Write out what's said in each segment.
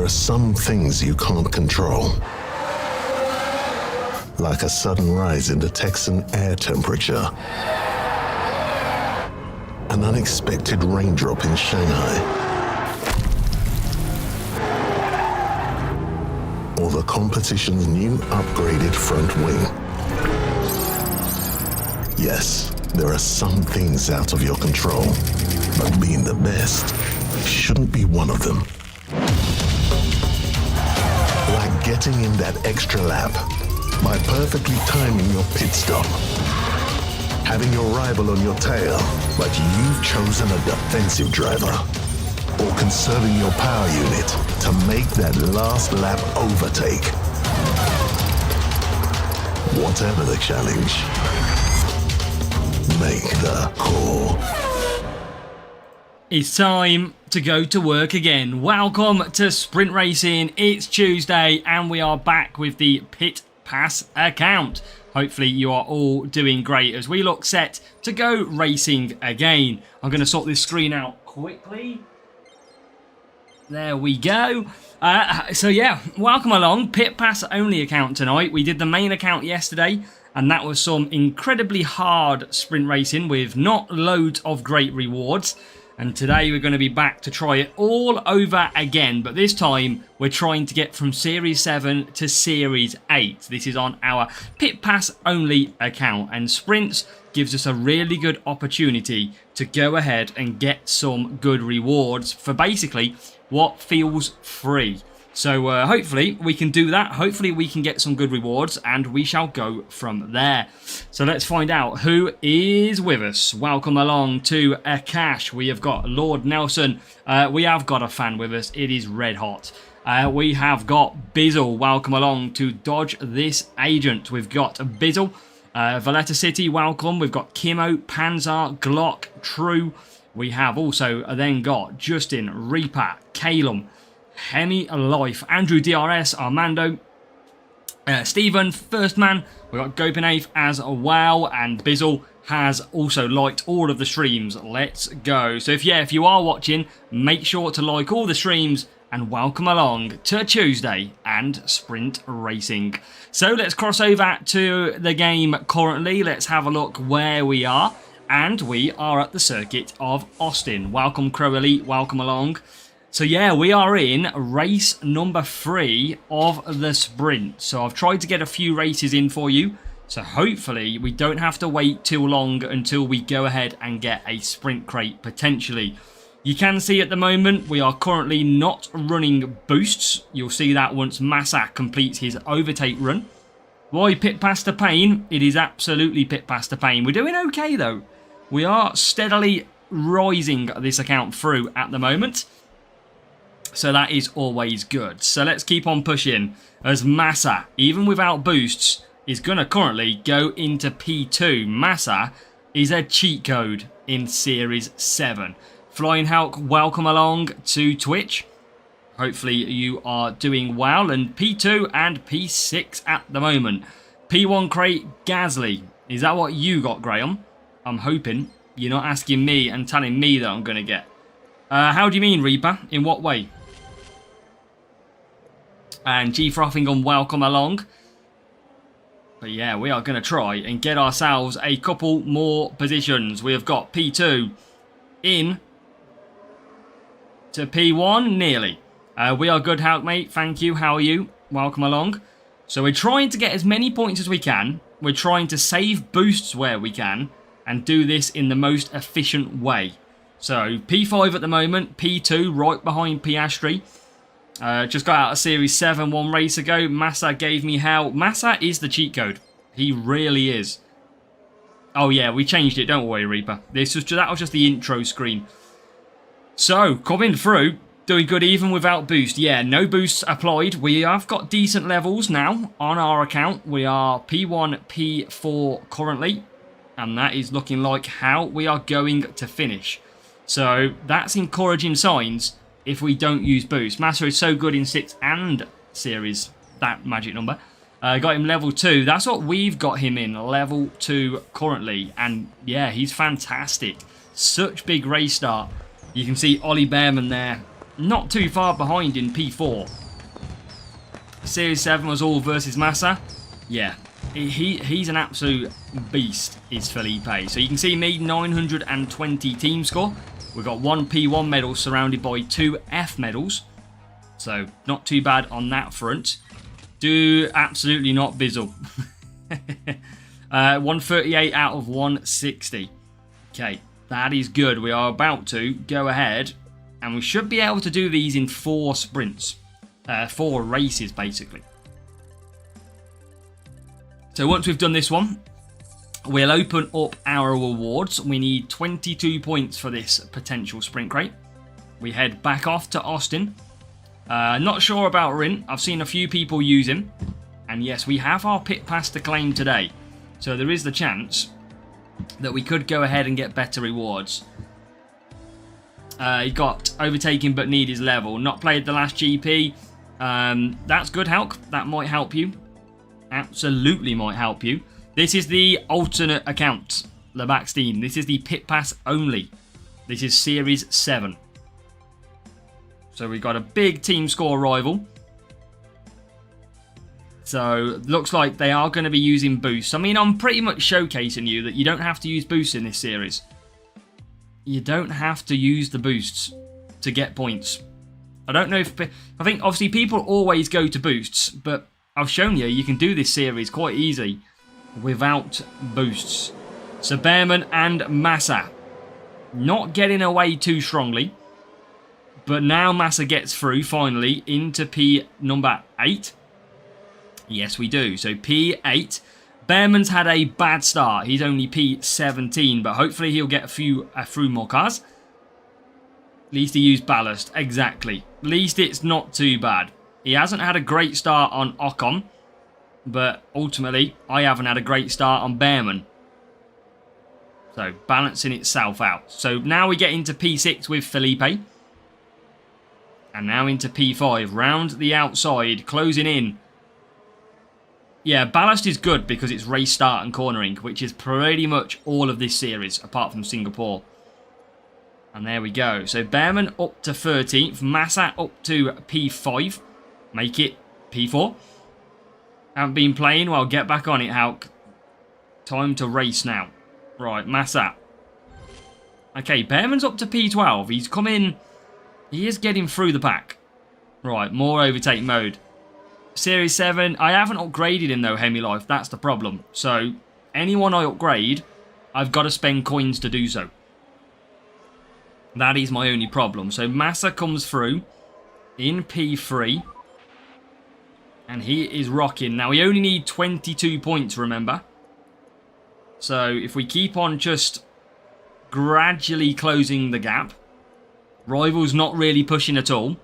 are some things you can't control. Like a sudden rise in the Texan air temperature. An unexpected raindrop in Shanghai. Or the competition's new upgraded front wing. Yes, there are some things out of your control, but being the best shouldn't be one of them. Like getting in that extra lap by perfectly timing your pit stop. Having your rival on your tail, but you've chosen a defensive driver. Or conserving your power unit to make that last lap overtake. Whatever the challenge, make the call. It's time to go to work again. Welcome to Sprint Racing. It's Tuesday and we are back with the Pit Pass account. Hopefully you are all doing great as we look set to go racing again. I'm going to sort this screen out quickly. There we go. So yeah, welcome along. Pit Pass only account tonight. We did the main account yesterday and that was some incredibly hard sprint racing with not loads of great rewards. And today we're going to be back to try it all over again. But this time we're trying to get from Series 7 to Series 8. This is on our Pit Pass only account. And Sprints gives us a really good opportunity to go ahead and get some good rewards for basically what feels free. So hopefully we can do that. Hopefully we can get some good rewards and we shall go from there. So let's find out who is with us. Welcome along to Akash. We have got Lord Nelson. We have got a fan with us. It is red hot. We have got Bizzle. Welcome along to Dodge This Agent. We've got Bizzle. Valletta City, welcome. We've got Kimo, Panzer, Glock, True. We have also then got Justin, Reaper, Calum, Hemi Life, Andrew DRS, Armando, Stephen, First Man. We've got Gopinath as well, and Bizzle has also liked all of the streams. Let's go. So if you are watching, make sure to like all the streams and welcome along to Tuesday and Sprint Racing. So let's cross over to the game currently. Let's have a look where we are. And we are at the circuit of Austin. Welcome Crow Elite, welcome along. So yeah, we are in race number 3 of the sprint. So I've tried to get a few races in for you. So hopefully we don't have to wait too long until we go ahead and get a sprint crate potentially. You can see at the moment we are currently not running boosts. You'll see that once Massa completes his overtake run. Why pit past the pain? It is absolutely pit past the pain. We're doing okay though. We are steadily rising this account through at the moment. So that is always good. So let's keep on pushing as Massa, even without boosts, is going to currently go into P2. Massa is a cheat code in Series 7. Flying Hulk, welcome along to Twitch. Hopefully you are doing well. And P2 and P6 at the moment. P1 crate, Gasly. Is that what you got, Graham? I'm hoping you're not asking me and telling me that I'm going to get. How do you mean, Reaper? In what way? And G Frothingham, welcome along. But yeah, we are going to try and get ourselves a couple more positions. We have got P2 in to P1, nearly. We are good, Hulk, mate. Thank you. How are you? Welcome along. So we're trying to get as many points as we can. We're trying to save boosts where we can and do this in the most efficient way. So P5 at the moment, P2 right behind Piastri. Just got out of Series 7 one race ago. Massa gave me hell. Massa is the cheat code. He really is. Oh yeah, we changed it, don't worry, Reaper. That was just the intro screen. So, coming through, doing good even without boost. Yeah, no boosts applied. We have got decent levels now on our account. We are P1, P4 currently. And that is looking like how we are going to finish. So, that's encouraging signs if we don't use boost. Massa is so good in 6 and Series, that magic number. Got him level 2. That's what we've got him in, level 2 currently. And yeah, he's fantastic. Such big race start. You can see Ollie Behrman there not too far behind in P4. Series 7 was all versus Massa. Yeah, he's an absolute beast, is Felipe. So you can see me, 920 team score. We've got 1 P1 medal surrounded by 2 F medals. So not too bad on that front. Do absolutely not bizzle. 138 out of 160. Okay, that is good. We are about to go ahead and we should be able to do these in 4 sprints. 4 races, basically. So once we've done this one, we'll open up our rewards. We need 22 points for this potential sprint crate. We head back off to Austin. Not sure about Rin. I've seen a few people use him. And yes, we have our pit pass to claim today. So there is the chance that we could go ahead and get better rewards. He got overtaken but need his level. Not played the last GP. That's good, Hulk. That might help you. Absolutely might help you. This is the alternate account, Lebackstein. This is the pit pass only. This is Series 7. So we've got a big team score rival. So looks like they are going to be using boosts. I mean, I'm pretty much showcasing you that you don't have to use boosts in this series. You don't have to use the boosts to get points. I don't know if... I think obviously people always go to boosts, but I've shown you can do this series quite easy without boosts. So Behrman and Massa not getting away too strongly. But now Massa gets through finally into P number 8. Yes, we do. So P8. Behrman's had a bad start. He's only P17, but hopefully he'll get through more cars. At least he used ballast. Exactly. At least it's not too bad. He hasn't had a great start on Ocon, but ultimately I haven't had a great start on Behrman. So balancing itself out. So now we get into P6 with Felipe. And now into P5. Round the outside. Closing in. Yeah, ballast is good because it's race start and cornering, which is pretty much all of this series, apart from Singapore. And there we go. So Behrman up to 13th. Massa up to P5. Make it P4. Haven't been playing. Well, get back on it, Hulk. Time to race now. Right, Massa. Okay, Behrman's up to P12. He's come in. He is getting through the pack. Right, more overtake mode. Series 7, I haven't upgraded him though, Hemi-Life. That's the problem. So, anyone I upgrade, I've got to spend coins to do so. That is my only problem. So, Massa comes through in P3. And he is rocking. Now, we only need 22 points, remember? So, if we keep on just gradually closing the gap. Rival's not really pushing at all.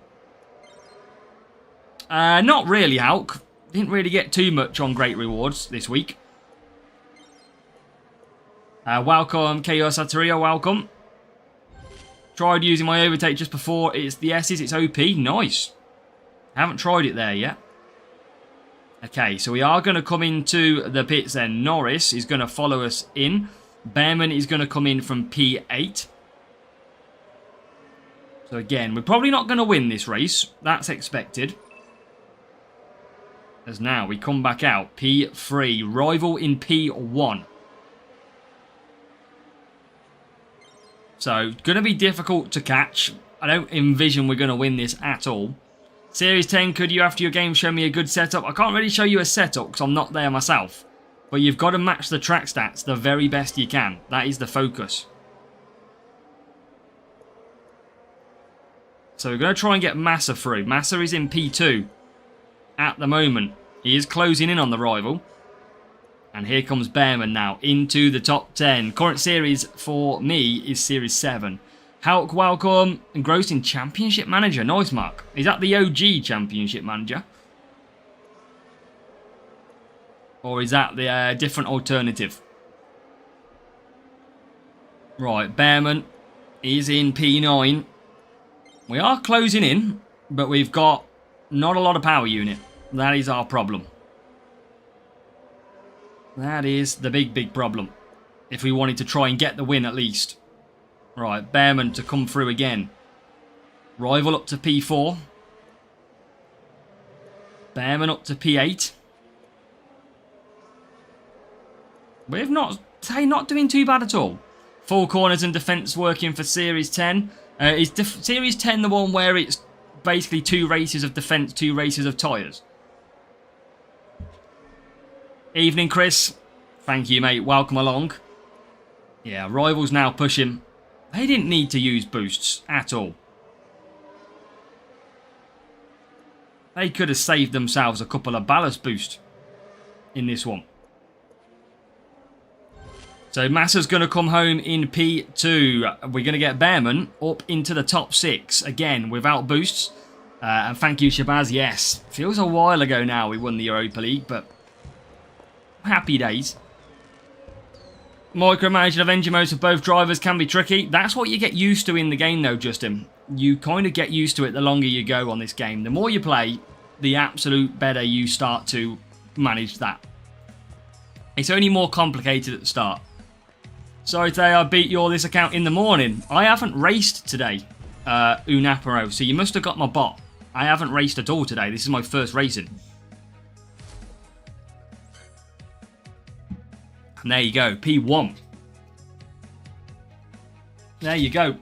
Not really, Hulk. Didn't really get too much on great rewards this week. Welcome, Chaos Ateria, welcome. Tried using my overtake just before. It's the S's, it's OP. Nice. Haven't tried it there yet. Okay, so we are going to come into the pits then. Norris is going to follow us in. Behrman is going to come in from P8. So again, we're probably not going to win this race. That's expected. As now we come back out. P3. Rival in P1. So, going to be difficult to catch. I don't envision we're going to win this at all. Series 10, could you, after your game, show me a good setup? I can't really show you a setup because I'm not there myself. But you've got to match the track stats the very best you can. That is the focus. So we're going to try and get Massa through. Massa is in P2 at the moment. He is closing in on the rival. And here comes Behrman now into the top 10. Current series for me is Series 7. Hulk, welcome. Engrossing Championship Manager. Nice, Mark. Is that the OG Championship Manager? Or is that the different alternative? Right, Behrman is in P9. We are closing in, but we've got not a lot of power unit. That is our problem. That is the big problem. If we wanted to try and get the win at least. Right, Behrman to come through again. Rival up to P4. Bearman up to P8. We're not doing too bad at all. Four corners and defence working for Series 10. Is Series 10 the one where it's basically 2 races of defence, 2 races of tyres? Evening, Chris. Thank you, mate. Welcome along. Yeah, Rivals now pushing. They didn't need to use boosts at all. They could have saved themselves a couple of ballast boosts in this one. So Massa's going to come home in P2. We're going to get Bearman up into the top 6 again without boosts. And thank you, Shabazz. Yes, feels a while ago now we won the Europa League, but happy days. Micromanaging Avenger modes for both drivers can be tricky. That's what you get used to in the game though, Justin. You kind of get used to it the longer you go on this game. The more you play, the absolute better you start to manage that. It's only more complicated at the start. Sorry today I beat your this account in the morning. I haven't raced today, Unapero, so you must have got my bot. I haven't raced at all today. This is my first racing. And there you go, P1. There you go.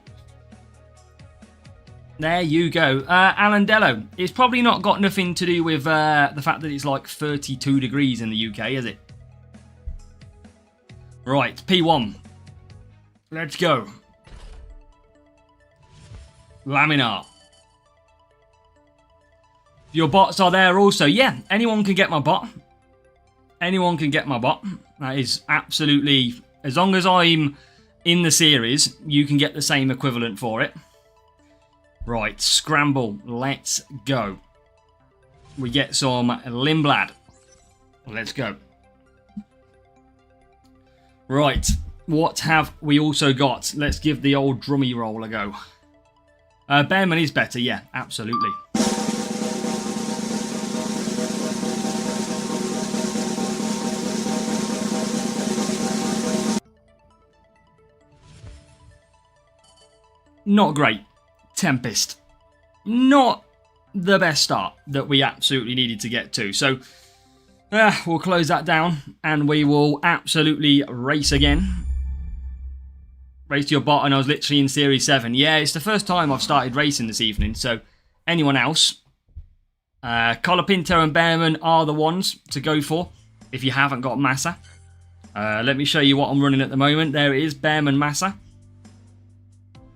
There you go. Alandello. It's probably not got nothing to do with the fact that it's like 32 degrees in the UK, is it? Right, P1. Let's go. Laminar. Your bots are there also. Yeah, anyone can get my bot. Anyone can get my bot. That is absolutely... As long as I'm in the series, you can get the same equivalent for it. Right, scramble. Let's go. We get some Limblad. Let's go. Right, what have we also got? Let's give the old drummy roll a go. Bearman is better, yeah, absolutely. Not great. Tempest. Not the best start that we absolutely needed to get to. So, we'll close that down and we will absolutely race again. Race to your bot, and I was literally in Series 7. Yeah, it's the first time I've started racing this evening, so anyone else? Colapinto and Bearman are the ones to go for if you haven't got Massa. Let me show you what I'm running at the moment. There it is, Bearman Massa.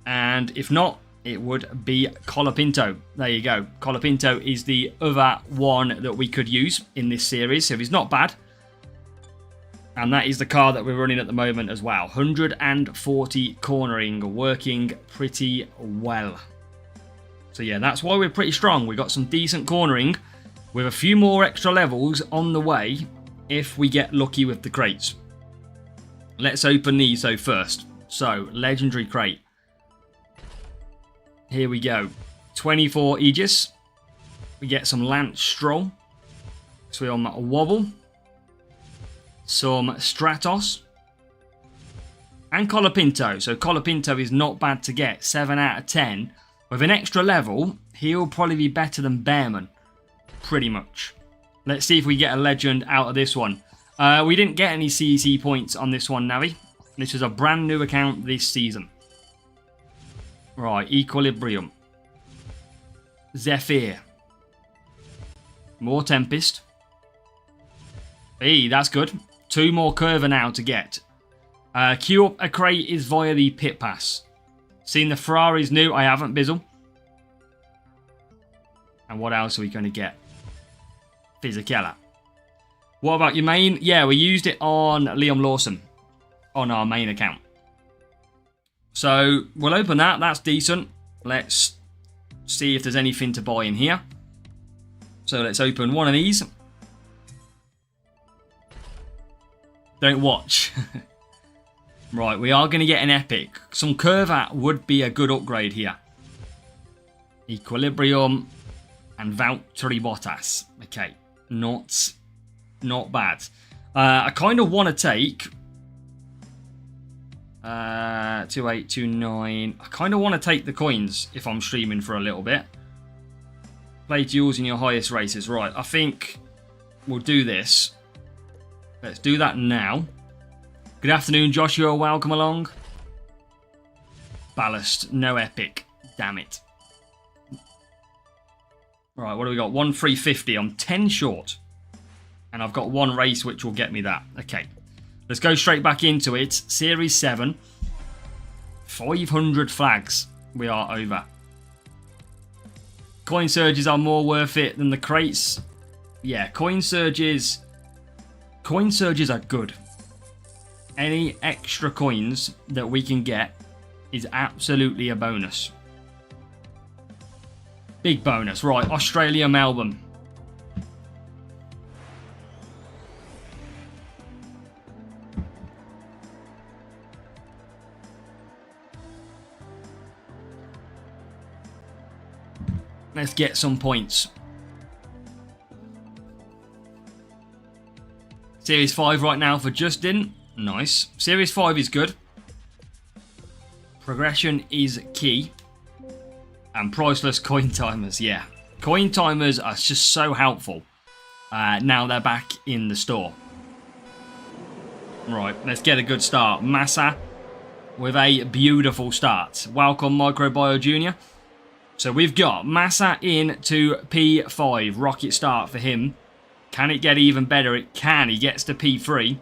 And if not, it would be Colapinto. There you go. Colapinto is the other one that we could use in this series, so he's not bad. And that is the car that we're running at the moment as well. 140 cornering, working pretty well. So yeah, that's why we're pretty strong. We've got some decent cornering with a few more extra levels on the way if we get lucky with the crates. Let's open these though first. So, legendary crate. Here we go. 24 Aegis. We get some Lance Stroll. Some Wobble. Some Stratos. And Colapinto. So Colapinto is not bad to get. 7 out of 10. With an extra level, he'll probably be better than Bearman. Pretty much. Let's see if we get a legend out of this one. We didn't get any CEC points on this one, Navi. This is a brand new account this season. Right, Equilibrium. Zephyr. More Tempest. Hey, that's good. 2 more Curva now to get. Queue up a crate is via the pit pass. Seen the Ferrari's new. I haven't, Bizzle. And what else are we going to get? Fisichella. What about your main? Yeah, we used it on Liam Lawson. On our main account. So, we'll open that. That's decent. Let's see if there's anything to buy in here. So, let's open one of these. Don't watch. Right, we are going to get an epic. Some Curvat would be a good upgrade here. Equilibrium and Valtteri Bottas. Okay, not bad. I kind of want to take 2829. I kind of want to take the coins if I'm streaming for a little bit. Play duels in your highest races. Right, I think we'll do this. Let's do that now. Good afternoon, Joshua. Welcome along. Ballast. No epic. Damn it. Right, what do we got? 1,350. I'm 10 short. And I've got one race which will get me that. Okay. Let's go straight back into it. Series 7. 500 flags. We are over. Coin surges are more worth it than the crates. Yeah, coin surges are good. Any extra coins that we can get is absolutely a bonus. Big bonus. Right, Australia, Melbourne. Let's get some points. Series 5 right now for Justin. Nice. Series 5 is good. Progression is key. And priceless coin timers, yeah. Coin timers are just so helpful. Now they're back in the store. Right, let's get a good start. Massa with a beautiful start. Welcome, Microbio Jr. So we've got Massa into P5. Rocket start for him. Can it get even better? It can. He gets to P3.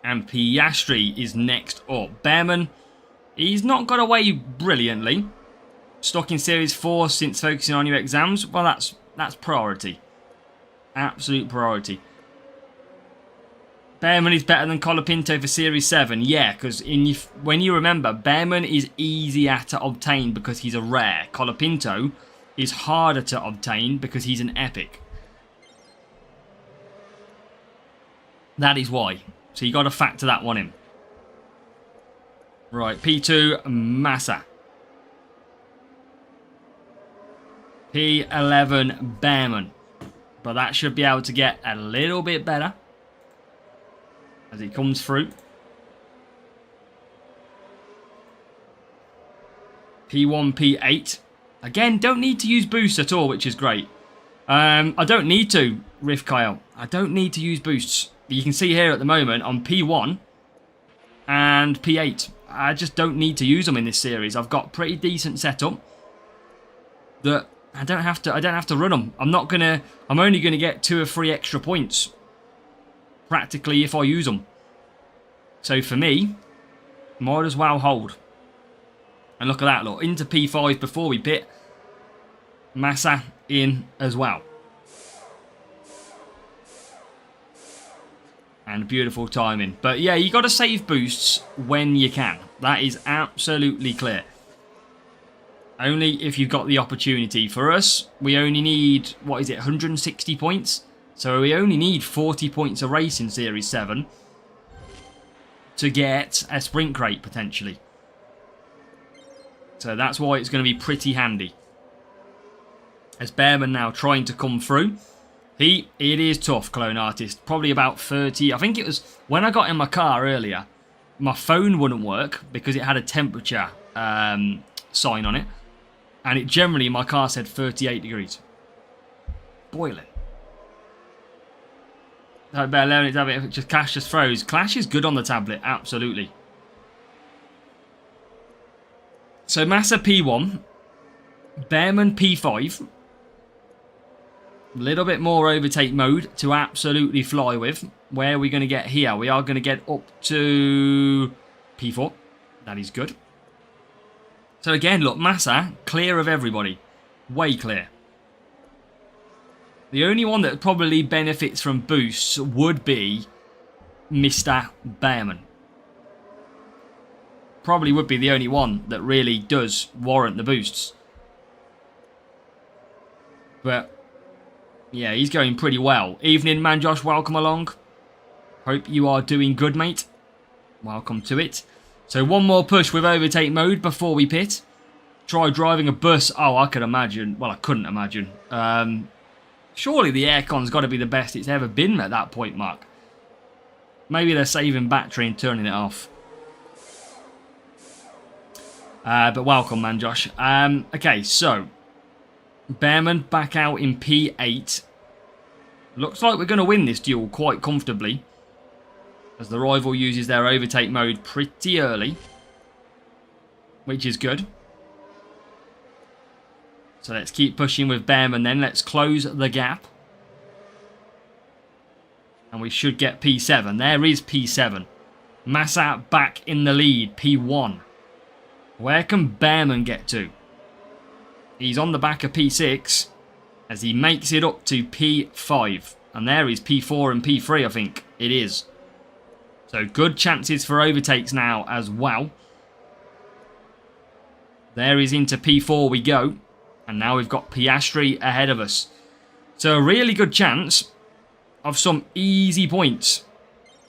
And Piastri is next up. Behrman, he's not got away brilliantly. Stuck in Series 4 since focusing on your exams. Well, that's priority. Absolute priority. Behrman is better than Colapinto for Series 7. Yeah, because when you remember, Behrman is easier to obtain because he's a rare. Colapinto is harder to obtain because he's an epic. That is why. So you got to factor that one in. Right, P2, Massa. P11, Behrman. But that should be able to get a little bit better as it comes through. P1, P8. Again, don't need to use boosts at all, which is great. I don't need to, Riff Kyle. I don't need to use boosts. You can see here at the moment on P1 and P8. I just don't need to use them in this series. I've got pretty decent setup that I don't have to run them. I'm only gonna get 2 or 3 extra points practically if I use them. So for me, might as well hold. And look at that, look, into P5 before we pit. Massa in as well. And beautiful timing. But yeah, you got to save boosts when you can. That is absolutely clear. Only if you've got the opportunity. For us, we only need, 160 points? So we only need 40 points a race in Series 7 to get a sprint crate, potentially. So that's why it's going to be pretty handy. As Behrman now trying to come through. It is tough, Clone Artist. Probably about 30. I think it was when I got in my car earlier, my phone wouldn't work because it had a temperature sign on it. And it generally, my car said 38 degrees. Boiling. Clash just froze. Clash is good on the tablet, absolutely. So Massa P1. Behrman P5. Little bit more overtake mode to absolutely fly with. Where are we going to get here? We are going to get up to P4. That is good. So again, look, Massa, clear of everybody. Way clear. The only one that probably benefits from boosts would be Mr. Behrman. Probably would be the only one that really does warrant the boosts. But yeah, he's going pretty well. Evening, man, Josh. Welcome along. Hope you are doing good, mate. Welcome to it. So one more push with overtake mode before we pit. Try driving a bus. Oh, I could imagine. Well, I couldn't imagine. Surely the aircon's got to be the best it's ever been at that point, Mark. Maybe they're saving battery and turning it off. But welcome, man, Josh. Okay, so Bearman back out in P8. Looks like we're going to win this duel quite comfortably, as the rival uses their overtake mode pretty early, which is good. So let's keep pushing with Bearman then. Let's close the gap. And we should get P7. There is P7. Massa back in the lead, P1. Where can Bearman get to? He's on the back of P6 as he makes it up to P5. And there is P4 and P3, I think it is. So good chances for overtakes now as well. There is into P4 we go. And now we've got Piastri ahead of us. So a really good chance of some easy points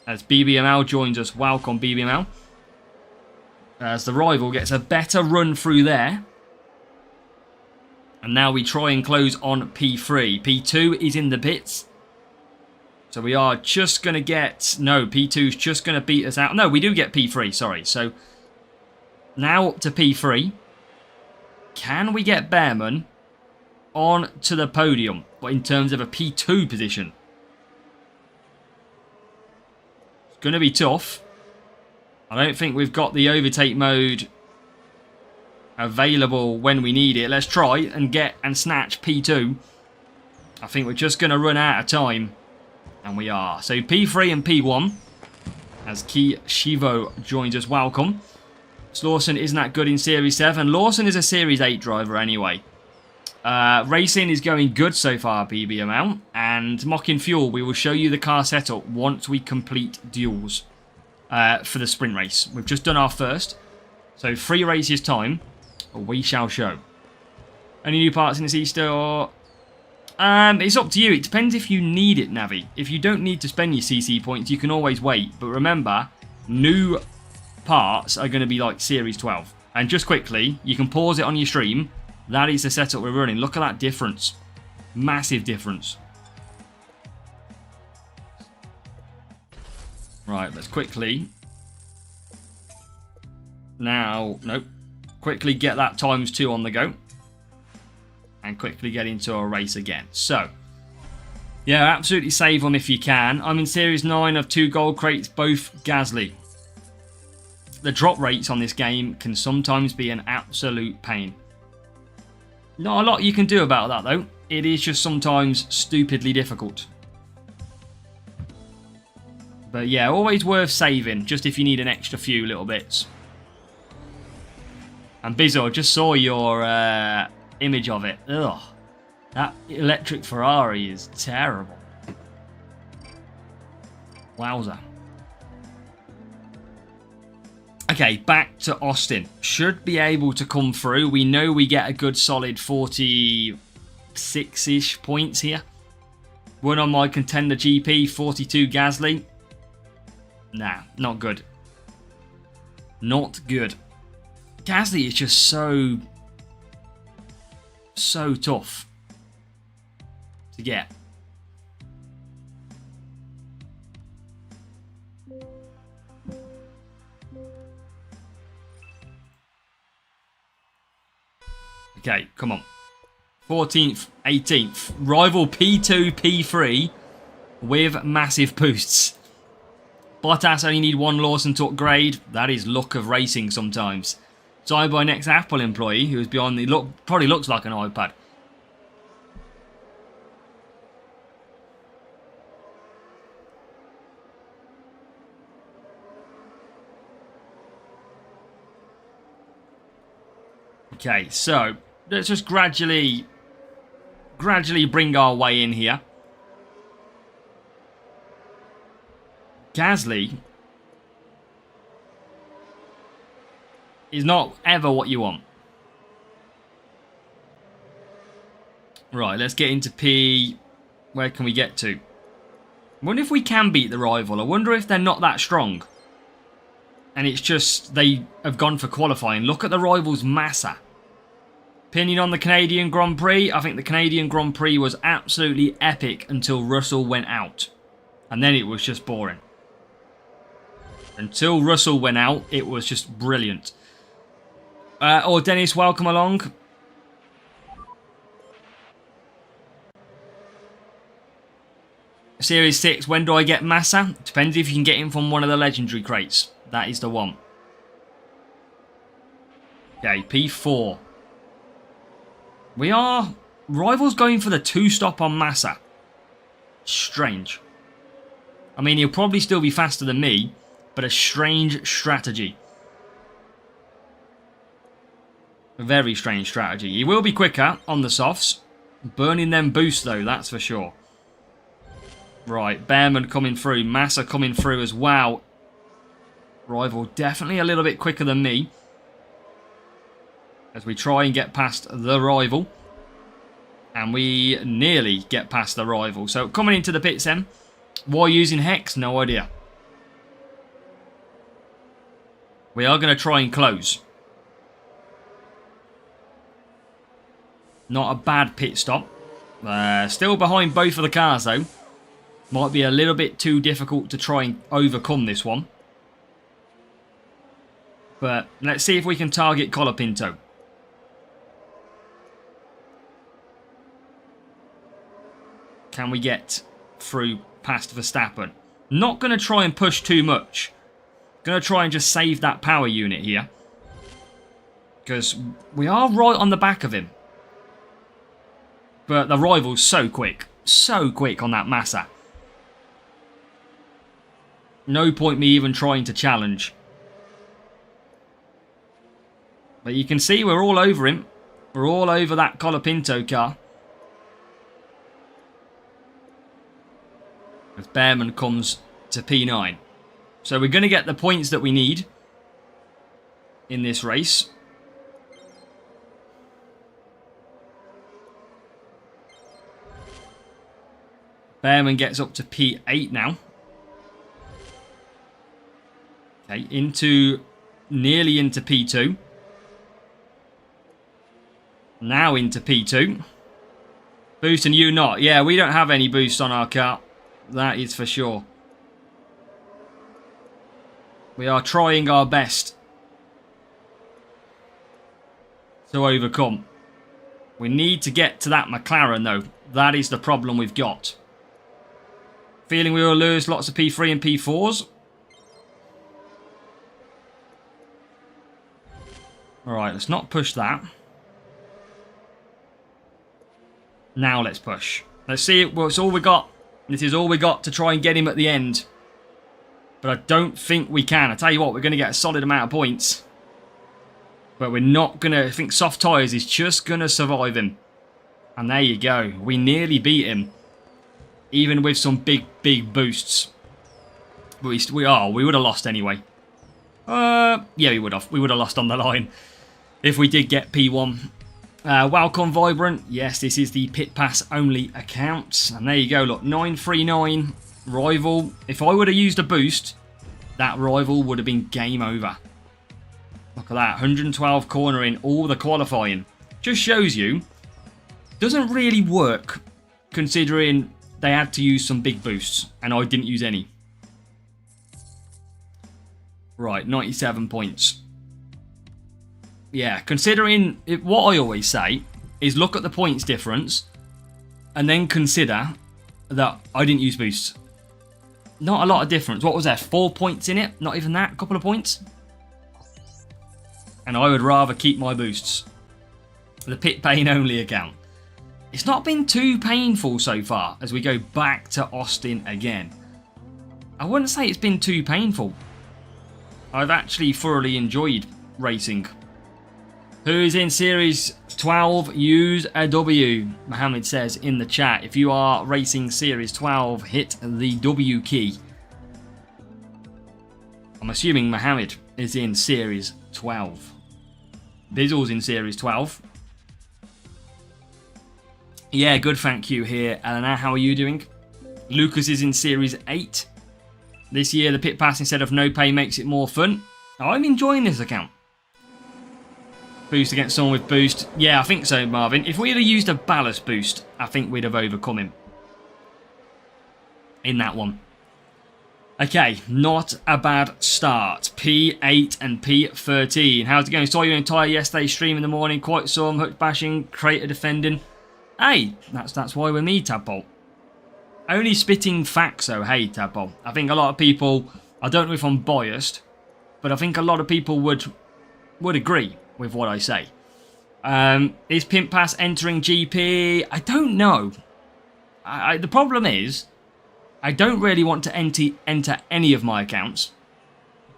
as BBML joins us. Welcome, BBML. As the rival gets a better run through there. And now we try and close on P3. P2 is in the pits. So we are just going to get... No, P2 is just going to beat us out. No, we do get P3, sorry. So now up to P3. Can we get Bearman on to the podium? But in terms of a P2 position. It's going to be tough. I don't think we've got the overtake mode available when we need it. Let's try and get and snatch P2. I think we're just going to run out of time. And we are. So P3 and P1 as Key Shivo joins us. Welcome. Lawson isn't that good in Series 7. Lawson is a Series 8 driver anyway. Racing is going good so far, BBML. And Mocking Fuel, we will show you the car setup once we complete duels for the sprint race. We've just done our first. So 3 races time, we shall show. Any new parts in the C-Store? It's up to you. It depends if you need it, Navi. If you don't need to spend your CC points, you can always wait. But remember, new parts are going to be like Series 12. And just quickly, you can pause it on your stream. That is the setup we're running. Look at that difference. Massive difference. Right, let's quickly... Now, nope. Quickly get that ×2 on the go. And quickly get into a race again. So, yeah, absolutely save them if you can. I'm in Series 9 of 2 gold crates, both Gasly. The drop rates on this game can sometimes be an absolute pain. Not a lot you can do about that, though. It is just sometimes stupidly difficult. But yeah, always worth saving, just if you need an extra few little bits. And Bizzo, just saw your image of it. Ugh. That electric Ferrari is terrible. Wowza. Okay, back to Austin. Should be able to come through. We know we get a good solid 46-ish points here. One on my contender GP, 42 Gasly. Nah, not good. Not good. Gasly is just so tough to get. Okay, come on. 14th, 18th. Rival P2, P3 with massive boosts. Bottas only need 1 Lawson to upgrade. That is luck of racing sometimes. Signed by next Apple employee who is beyond the look. Probably looks like an iPad. Okay, so let's just gradually bring our way in here. Gasly is not ever what you want. Right, let's get into P. Where can we get to? I wonder if we can beat the rival. I wonder if they're not that strong. And it's just they have gone for qualifying. Look at the rival's Massa. Opinion on the Canadian Grand Prix? I think the Canadian Grand Prix was absolutely epic until Russell went out. And then it was just boring. Until Russell went out, it was just brilliant. Or Dennis, welcome along. Series 6, when do I get Massa? Depends if you can get him from one of the legendary crates. That is the one. Okay, P4. We are... Rivals going for the 2-stop on Massa. Strange. I mean, he'll probably still be faster than me, but a strange strategy. A very strange strategy. He will be quicker on the softs. Burning them boosts, though, that's for sure. Right, Bearman coming through. Massa coming through as well. Rival definitely a little bit quicker than me. As we try and get past the rival. And we nearly get past the rival. So coming into the pits then. Why using Hex? No idea. We are going to try and close. Not a bad pit stop. Still behind both of the cars though. Might be a little bit too difficult to try and overcome this one. But let's see if we can target Colapinto. Can we get through past Verstappen? Not going to try and push too much. Going to try and just save that power unit here. Because we are right on the back of him. But the rival's so quick. So quick on that Massa. No point me even trying to challenge. But you can see we're all over him. We're all over that Colapinto car. As Bearman comes to P9. So we're going to get the points that we need in this race. Bearman gets up to P8 now. Okay, nearly into P2. Now into P2. Boost and you not. Yeah, we don't have any boost on our car. That is for sure. We are trying our best to overcome. We need to get to that McLaren though. That is the problem we've got. Feeling we will lose lots of P3 and P4s. Alright, let's not push that. Now let's push. Let's see, well, it's all we got. This is all we got to try and get him at the end. But I don't think we can. I tell you what, we're going to get a solid amount of points. But we're not going to... I think soft tyres is just going to survive him. And there you go. We nearly beat him. Even with some big boosts. But we would have lost anyway. Yeah, we would have. We would have lost on the line. If we did get P1. Welcome Vibrant. Yes, this is the Pit Pass only account. And there you go, look, 939 rival. If I would have used a boost, that rival would have been game over. Look at that, 112 cornering, all the qualifying. Just shows you, doesn't really work considering they had to use some big boosts and I didn't use any. Right, 97 points. Yeah, considering what I always say is look at the points difference and then consider that I didn't use boosts. Not a lot of difference. What was there? 4 points in it? Not even that? A couple of points? And I would rather keep my boosts. The pit pain only account. It's not been too painful so far as we go back to Austin again. I wouldn't say it's been too painful. I've actually thoroughly enjoyed racing. Who's in Series 12? Use a W. Mohammed says in the chat. If you are racing Series 12, hit the W key. I'm assuming Mohammed is in Series 12. Bizzle's in Series 12. Yeah, good, thank you here. Elena, how are you doing? Lucas is in Series 8. This year, the pit pass instead of no pay makes it more fun. I'm enjoying this account. Boost against someone with boost. Yeah, I think so, Marvin. If we had used a ballast boost, I think we'd have overcome him. In that one. Okay, not a bad start. P8 and P13. How's it going? Saw your entire yesterday stream in the morning. Quite some hook bashing, creator defending. Hey, that's why we're me, Tadpole. Only spitting facts though, hey, Tadpole. I think a lot of people, I don't know if I'm biased, but I think a lot of people would agree with what I say. Is Pimp Pass entering GP? I don't know. The problem is, I don't really want to enter any of my accounts,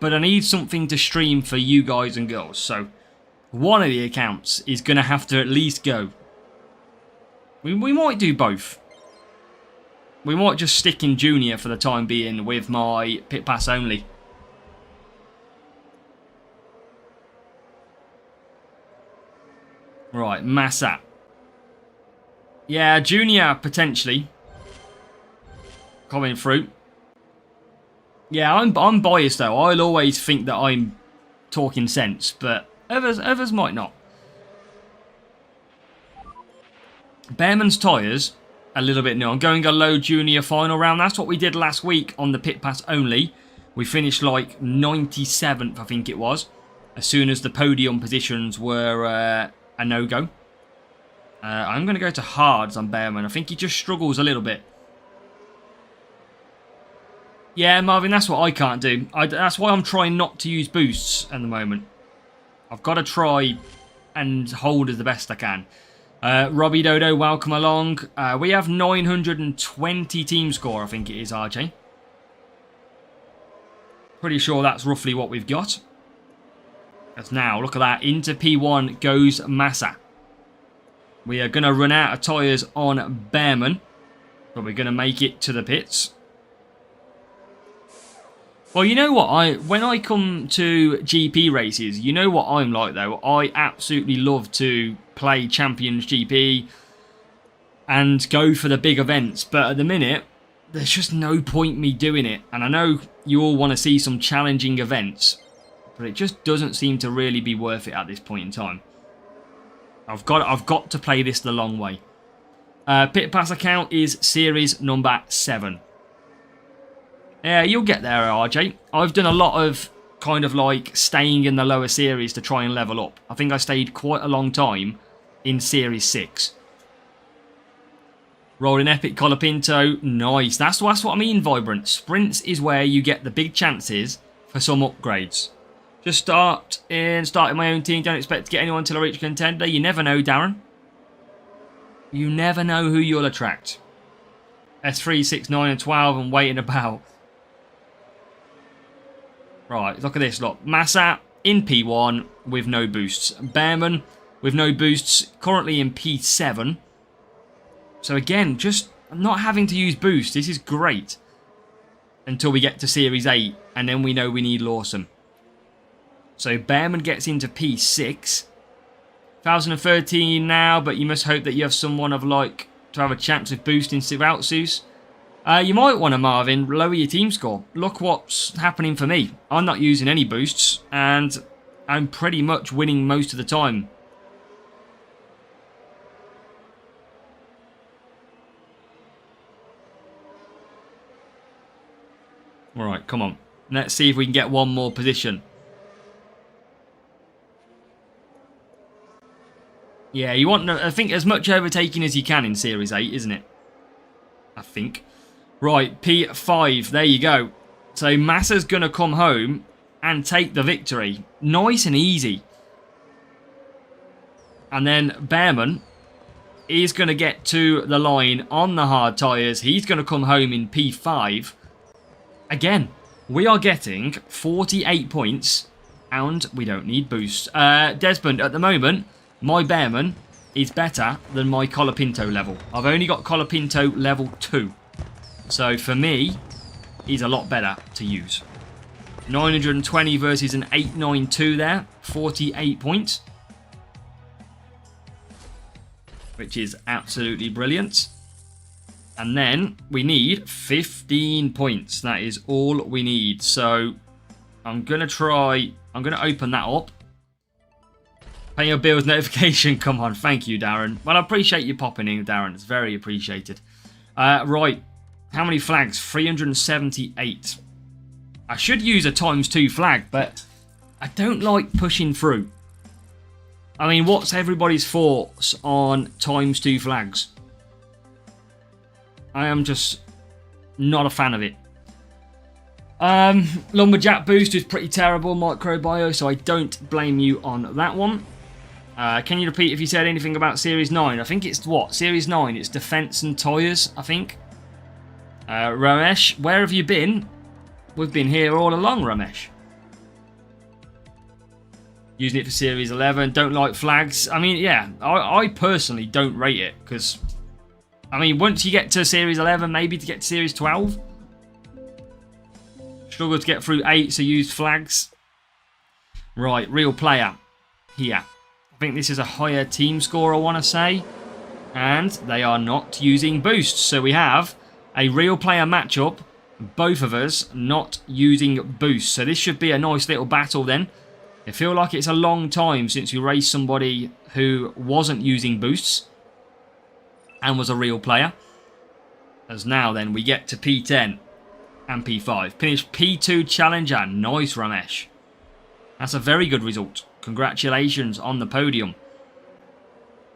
but I need something to stream for you guys and girls. So one of the accounts is going to have to at least go. We might do both. We might just stick in Junior for the time being with my Pit Pass only. Right, Massa. Yeah, Junior potentially coming through. Yeah, I'm biased though. I'll always think that I'm talking sense, but others might not. Bearman's tyres, a little bit new. I'm going a low Junior final round. That's what we did last week on the Pit Pass only. We finished like 97th, I think it was, as soon as the podium positions were a no-go. I'm going to go to hards on Bearman. I think he just struggles a little bit. Yeah, Marvin, that's what I can't do. That's why I'm trying not to use boosts at the moment. I've got to try and hold as the best I can. Robbie Dodo, welcome along. We have 920 team score, I think it is, RJ. Pretty sure that's roughly what we've got. That's now, look at that. Into P1 goes Massa. We are going to run out of tyres on Bearman, but we're going to make it to the pits. Well, you know what? When I come to GP races, you know what I'm like, though. I absolutely love to play Champions GP and go for the big events. But at the minute, there's just no point me doing it. And I know you all want to see some challenging events, but it just doesn't seem to really be worth it at this point in time. I've got to play this the long way. Pit Pass account is series number 7. Yeah, you'll get there, RJ. I've done a lot of kind of like staying in the lower series to try and level up. I think I stayed quite a long time in Series 6. Rolling Epic Colapinto. Nice. That's what I mean, Vibrant. Sprints is where you get the big chances for some upgrades. Just starting my own team. Don't expect to get anyone until I reach contender. You never know, Darren. You never know who you'll attract. S3, 6, 9 and 12 and waiting about. Right, look at this, look. Massa in P1 with no boosts. Bearman with no boosts, currently in P7. So again, just not having to use boosts. This is great. Until we get to Series 8, and then we know we need Lawson. So Bearman gets into P6. 1013 now, but you must hope that you have someone of like to have a chance of boosting without Zeus. You might want to, Marvin, lower your team score. Look what's happening for me. I'm not using any boosts, and I'm pretty much winning most of the time. Alright, come on. Let's see if we can get one more position. Yeah, you want, I think, as much overtaking as you can in Series 8, isn't it? I think. Right, P5, there you go. So Massa's going to come home and take the victory. Nice and easy. And then Bearman is going to get to the line on the hard tyres. He's going to come home in P5. Again, we are getting 48 points and we don't need boosts. Desmond, at the moment, my Bearman is better than my Colapinto level. I've only got Colapinto level 2. So for me, he's a lot better to use. 920 versus an 892 there. 48 points. Which is absolutely brilliant. And then we need 15 points. That is all we need. So I'm going to open that up. Pay your bills notification. Come on. Thank you, Darren. Well, I appreciate you popping in, Darren. It's very appreciated. Right. How many flags? 378. I should use a ×2 flag, but I don't like pushing through. I mean, what's everybody's thoughts on ×2 flags? I am just not a fan of it. Lumberjack boost is pretty terrible, Microbio, so I don't blame you on that one. Can you repeat if you said anything about Series 9? I think it's what? Series 9, it's defense and tyres, I think. Ramesh, where have you been? We've been here all along, Ramesh. Using it for Series 11, don't like flags. I mean, yeah, I personally don't rate it, because, I mean, once you get to Series 11, maybe to get to Series 12. Struggle to get through 8, so use flags. Right, real player here. I think this is a higher team score, I want to say. And they are not using boosts. So we have a real player matchup. Both of us not using boosts. So this should be a nice little battle then. I feel like it's a long time since we raced somebody who wasn't using boosts and was a real player. As now then we get to P10 and P5. Finished P2 Challenger. Nice, Ramesh. That's a very good result. Congratulations on the podium.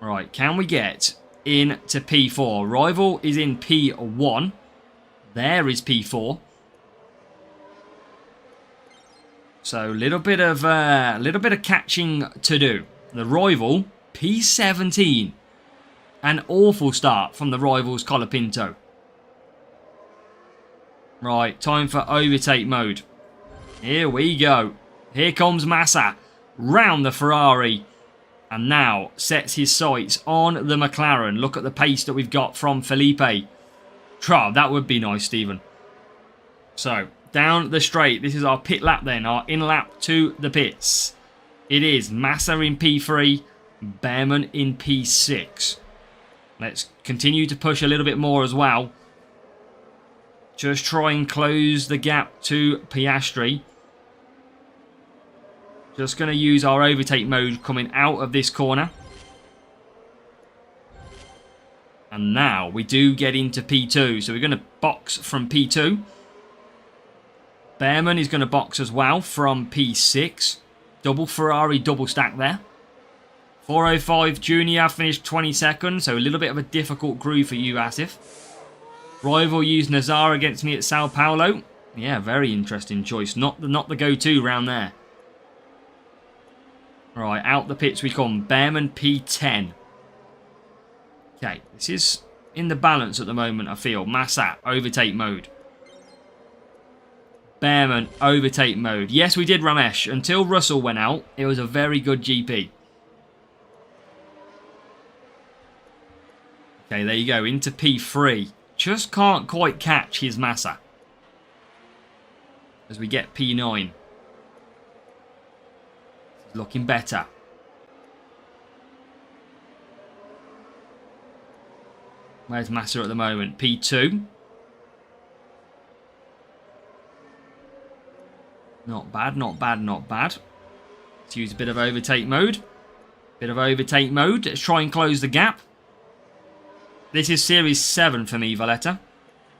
Right, can we get into P4? Rival is in P1. There is P4. So a little bit of catching to do. The Rival P17. An awful start from the Rivals Colapinto. Right, time for overtake mode. Here we go. Here comes Massa. Round the Ferrari. And now sets his sights on the McLaren. Look at the pace that we've got from Felipe. That would be nice, Stephen. So, down the straight. This is our pit lap then. Our in lap to the pits. It is Massa in P3. Bearman in P6. Let's continue to push a little bit more as well. Just try and close the gap to Piastri. Just going to use our overtake mode coming out of this corner. And now we do get into P2. So we're going to box from P2. Bearman is going to box as well from P6. Double Ferrari, double stack there. 405 Junior finished 22nd. So a little bit of a difficult groove for you, Asif. Rival used Nazar against me at Sao Paulo. Yeah, very interesting choice. Not the go-to round there. Right, out the pits we come. Bearman P10. Okay, this is in the balance at the moment, I feel. Massa, overtake mode. Bearman, overtake mode. Yes, we did Ramesh. Until Russell went out, it was a very good GP. Okay, there you go. Into P3. Just can't quite catch his Massa. As we get P9. Looking better. Where's Massa at the moment? P2. Not bad, not bad, not bad. Let's use a bit of overtake mode. Bit of overtake mode. Let's try and close the gap. This is Series 7 for me, Valletta.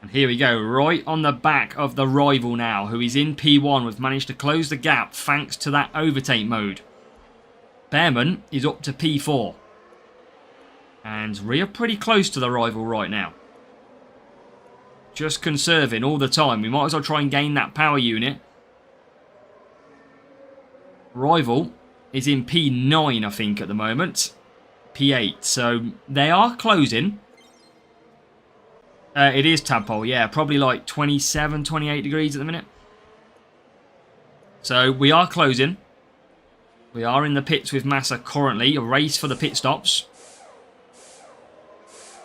And here we go, right on the back of the Rival now, who is in P1. We've managed to close the gap thanks to that overtake mode. Bearman is up to P4. And we are pretty close to the Rival right now. Just conserving all the time. We might as well try and gain that power unit. Rival is in P9, I think, at the moment. P8. So they are closing. It is Tadpole, yeah. Probably like 27, 28 degrees at the minute. So we are closing. We are in the pits with Massa currently. A race for the pit stops.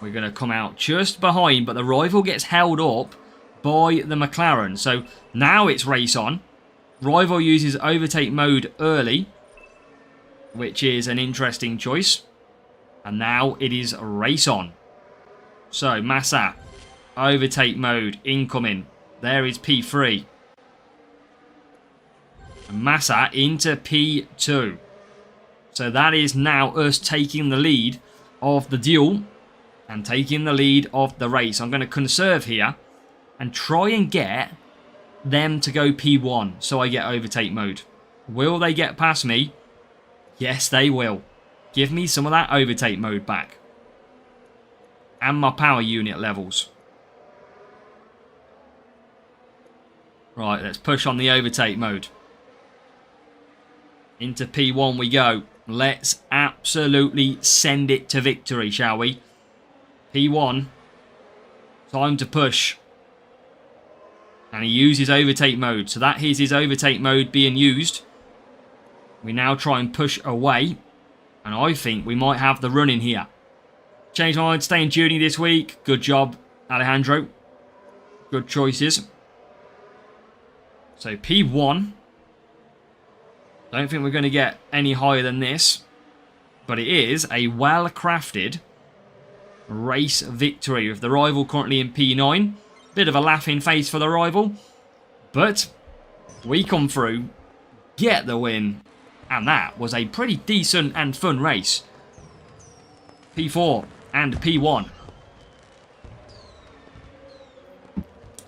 We're going to come out just behind, but the Rival gets held up by the McLaren. So now it's race on. Rival uses overtake mode early, which is an interesting choice. And now it is race on. So Massa, overtake mode incoming. There is P3. Massa into P2. So that is now us taking the lead of the duel and taking the lead of the race. I'm going to conserve here and try and get them to go P1 so I get overtake mode. Will they get past me? Yes, they will. Give me some of that overtake mode back. And my power unit levels. Right, let's push on the overtake mode. Into P1 we go. Let's absolutely send it to victory, shall we? P1. Time to push. And he uses overtake mode. So that is his overtake mode being used. We now try and push away. And I think we might have the run in here. Change my mind, stay in Juni this week. Good job, Alejandro. Good choices. So P1. Don't think we're going to get any higher than this. But it is a well-crafted race victory with the rival currently in P9. Bit of a laughing face for the rival. But we come through, get the win. And that was a pretty decent and fun race. P4 and P1.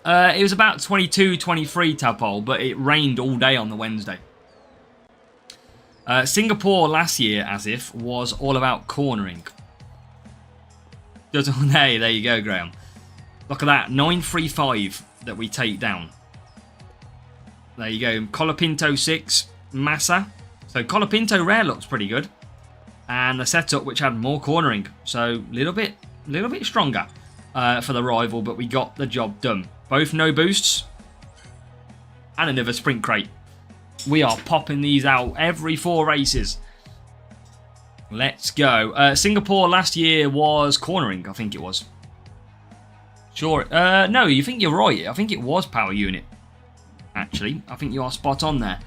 It was about 22, 23 Tadpole, but it rained all day on the Wednesday. Singapore last year, as if, was all about cornering. Hey, there you go, Graham. Look at that, 935 that we take down. There you go, Colapinto 6, Massa. So Colapinto Rare looks pretty good. And the setup which had more cornering. So a little bit stronger for the rival, but we got the job done. Both no boosts. And another sprint crate. We are popping these out every 4 races. Let's go. Singapore last year was cornering, I think it was. Sure. No, you think you're right. I think it was power unit. Actually, I think you are spot on there.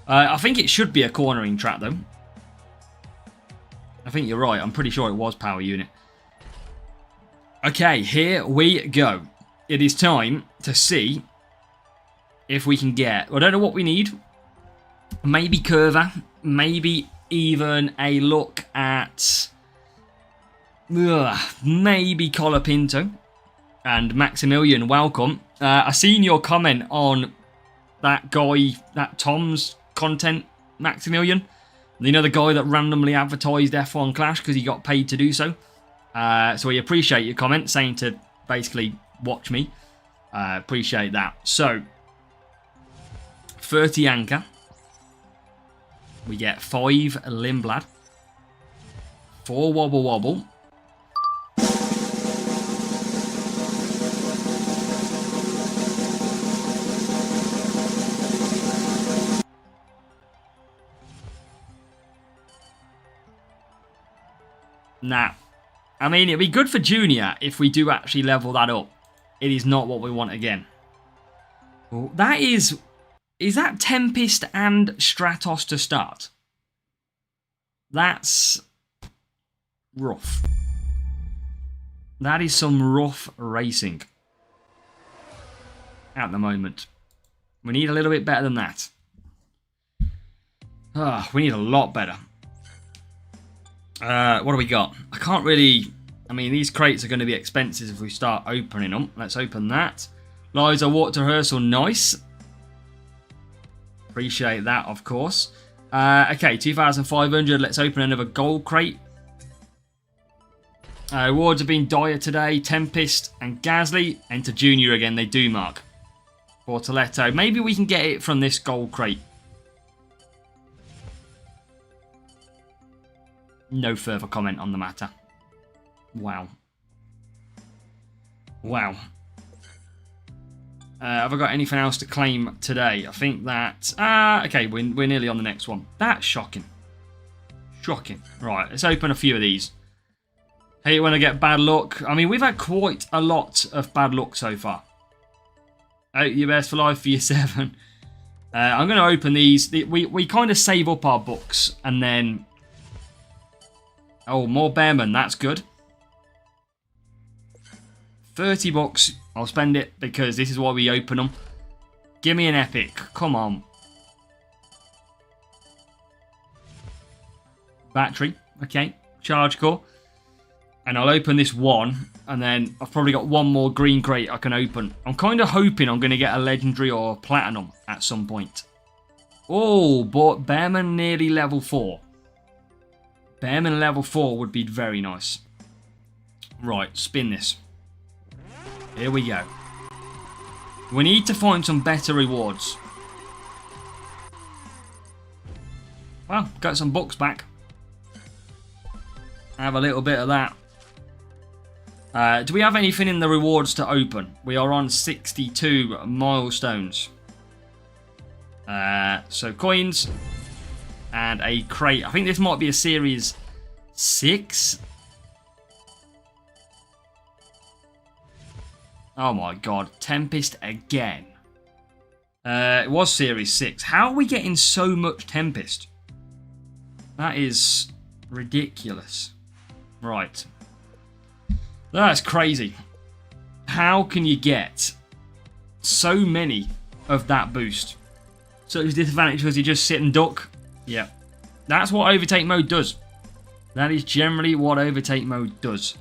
I think it should be a cornering track, though. I think you're right. I'm pretty sure it was power unit. Okay, here we go. It is time to see if we can get... I don't know what we need. Maybe Curva. Maybe even a look at... maybe Colapinto. And Maximilian, welcome. I seen your comment on that guy, that Tom's content, Maximilian. You know, the guy that randomly advertised F1 Clash because he got paid to do so. So we appreciate your comment saying to basically watch me. Appreciate that. So, 30 Anchor. We get 5 Limblad. 4 Wobble Wobble. Now, I mean, it'd be good for Junior if we do actually level that up. It is not what we want again. Well, that is that Tempest and Stratos to start? That's rough. That is some rough racing at the moment. We need a little bit better than that. We need a lot better. What do we got? I can't really... I mean, these crates are going to be expensive if we start opening them. Let's open that. Liza Water Rehearsal, nice. Appreciate that, of course. Okay, 2,500. Let's open another gold crate. Rewards have been dire today. Tempest and Gasly. Enter Junior again. They do mark. Bortoletto. Maybe we can get it from this gold crate. No further comment on the matter. Wow. Wow. Have I got anything else to claim today? I think that... okay, we're nearly on the next one. That's shocking. Shocking. Right, let's open a few of these. Hate when I get bad luck. I mean, we've had quite a lot of bad luck so far. Out your best for life for your 7. I'm going to open these. We kind of save up our books and then... Oh, more Bearman. That's good. 30 bucks. I'll spend it because this is why we open them. Give me an epic. Come on. Battery. Okay. Charge core. And I'll open this one, and then I've probably got one more green crate I can open. I'm kind of hoping I'm going to get a legendary or platinum at some point. Oh, but Bearman nearly level 4. Bearman level 4 would be very nice. Right, spin this. Here we go. We need to find some better rewards. Well, got some books back. Have a little bit of that. Do we have anything in the rewards to open? We are on 62 milestones. So coins and a crate. I think this might be a series 6. Oh my god, Tempest again. It was series 6. How are we getting so much Tempest? That is ridiculous. Right. That's crazy. How can you get so many of that boost? So it's disadvantage because you just sit and duck. Yeah. That's what overtake mode does. That is generally what overtake mode does.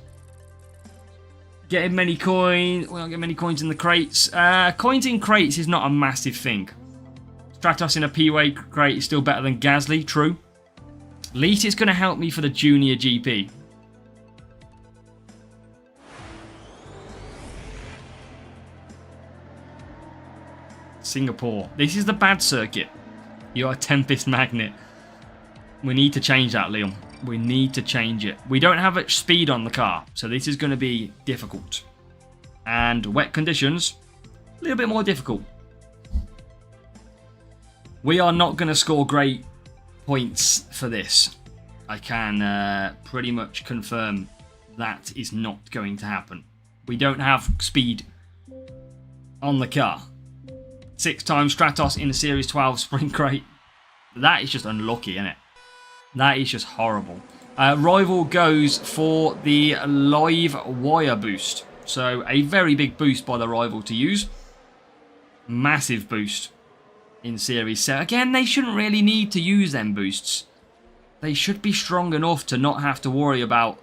Getting many coins. We don't get many coins in the crates. Coins in crates is not a massive thing. Stratos in a P-Way crate is still better than Gasly, true. At least it's going to help me for the junior GP. Singapore. This is the bad circuit. You're a Tempest magnet. We need to change that, Liam. We need to change it. We don't have much speed on the car, so this is going to be difficult. And wet conditions, a little bit more difficult. We are not going to score great points for this. I can pretty much confirm that is not going to happen. We don't have speed on the car. 6-time Stratos in a Series 12 sprint crate. That is just unlucky, isn't it? That is just horrible. Rival goes for the live wire boost. So a very big boost by the Rival to use. Massive boost in Series 7. Again, they shouldn't really need to use them boosts. They should be strong enough to not have to worry about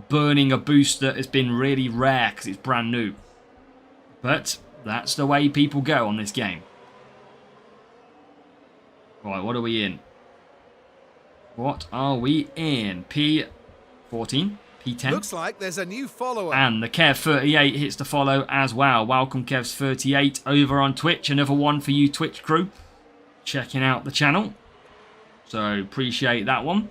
burning a boost that has been really rare because it's brand new. But that's the way people go on this game. Right, what are we in? What are we in? P14? P10? Looks like there's a new follower. And the Kev38 hits the follow as well. Welcome Kevs38 over on Twitch. Another one for you Twitch crew. Checking out the channel. So appreciate that one.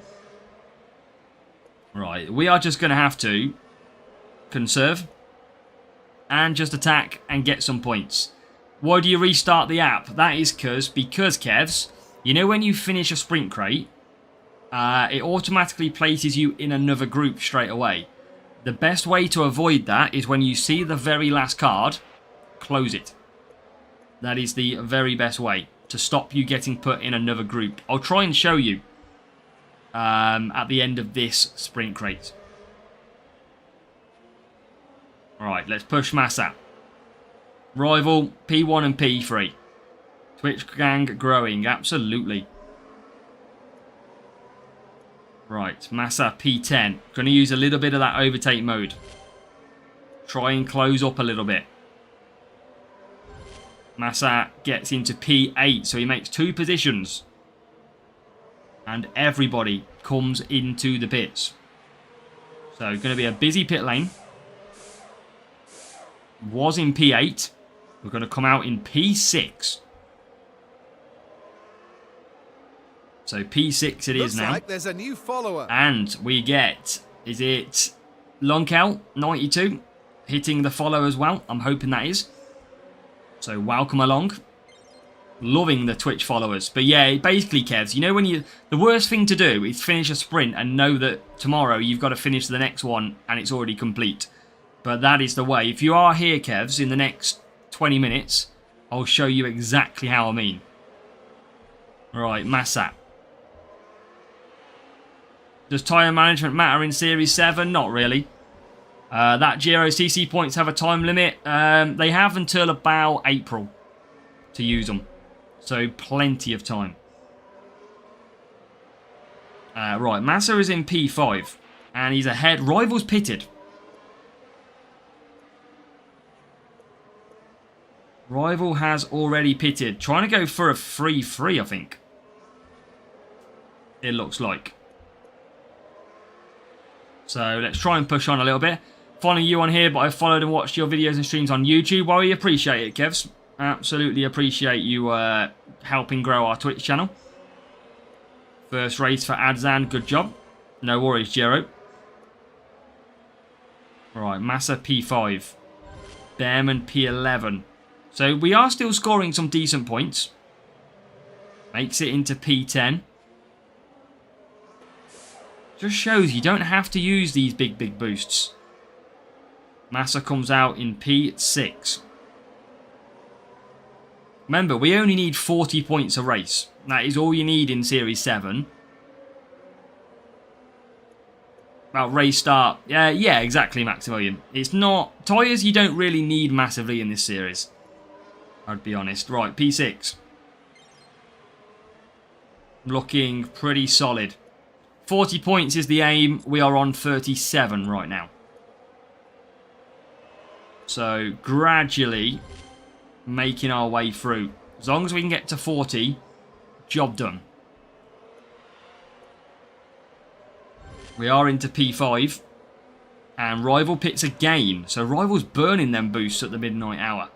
Right, we are just going to have to conserve and just attack and get some points. Why do you restart the app? That is because Kevs, you know when you finish a sprint crate, it automatically places you in another group straight away. The best way to avoid that is when you see the very last card, close it. That is the very best way to stop you getting put in another group. I'll try and show you at the end of this sprint crate. Alright, let's push Massa. Rival, P1 and P3. Twitch gang growing, absolutely. Right, Massa P10. Going to use a little bit of that overtake mode. Try and close up a little bit. Massa gets into P8, so he makes 2 positions. And everybody comes into the pits. So, going to be a busy pit lane. Was in P8. We're going to come out in P6. So P6 it is now. Looks like there's a new follower. And we get, is it Lunkel 92 hitting the follow as well? I'm hoping that is. So welcome along. Loving the Twitch followers. But yeah, basically Kevs, you know when the worst thing to do is finish a sprint and know that tomorrow you've got to finish the next one and it's already complete. But that is the way. If you are here Kevs in the next 20 minutes, I'll show you exactly how I mean. Right, Massa. Does tyre management matter in Series 7? Not really. That Giro CC points have a time limit. They have until about April to use them. So plenty of time. Right, Massa is in P5. And he's ahead. Rivals pitted. Rival has already pitted. Trying to go for a 3-3, I think. It looks like. So let's try and push on a little bit. Following you on here, but I've followed and watched your videos and streams on YouTube. Well, we appreciate it, Kevs. Absolutely appreciate you helping grow our Twitch channel. First race for Adzan. Good job. No worries, Jero. Right, Massa P5. Behrman P11. So we are still scoring some decent points. Makes it into P10. Just shows you don't have to use these big boosts. Massa comes out in P6. Remember, we only need 40 points a race. That is all you need in Series 7. Well, race start. Yeah, exactly, Maximilian. It's not... Tyres you don't really need massively in this series. I'd be honest. Right, P6. Looking pretty solid. 40 points is the aim. We are on 37 right now. So, gradually making our way through. As long as we can get to 40, job done. We are into P5. And Rival pits again. So, Rival's burning them boosts at the midnight hour.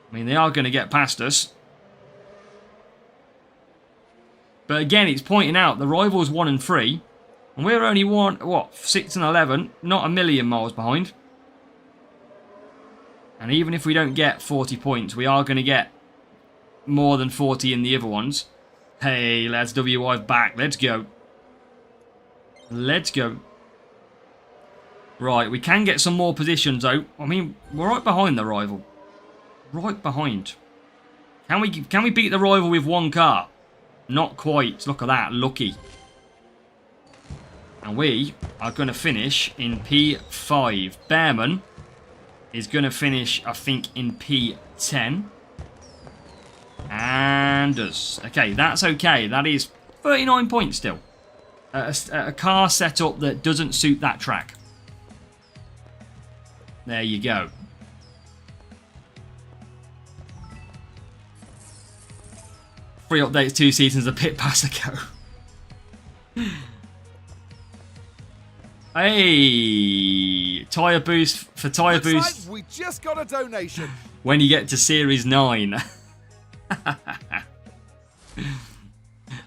I mean, they are going to get past us. But again, it's pointing out the Rival's 1 and 3. And we're only 6 and 11. Not a million miles behind. And even if we don't get 40 points, we are going to get more than 40 in the other ones. Hey, lads, WI's back. Let's go. Let's go. Right, we can get some more positions, though. I mean, we're right behind the Rival. Right behind. Can we beat the Rival with one car? Not quite. Look at that. Lucky. And we are going to finish in P5. Behrman is going to finish, I think, in P10. And us. Okay, that's okay. That is 39 points still. A car setup that doesn't suit that track. There you go. Free updates 2 seasons of Pit Pass ago. Hey, tyre boost for tyre Looks boost. like we just got a donation. When you get to Series 9.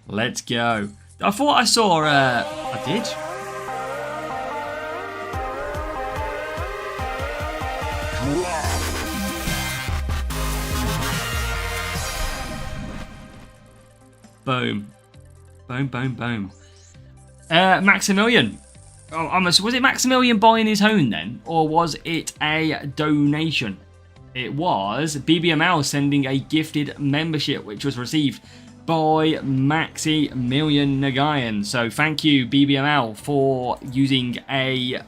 Let's go. I thought I saw. I did. Boom. Boom, boom, boom. Maximilian. Oh, was it Maximilian buying his home then? Or was it a donation? It was BBML sending a gifted membership, which was received by Maximilian Nagayan. So thank you, BBML, for using a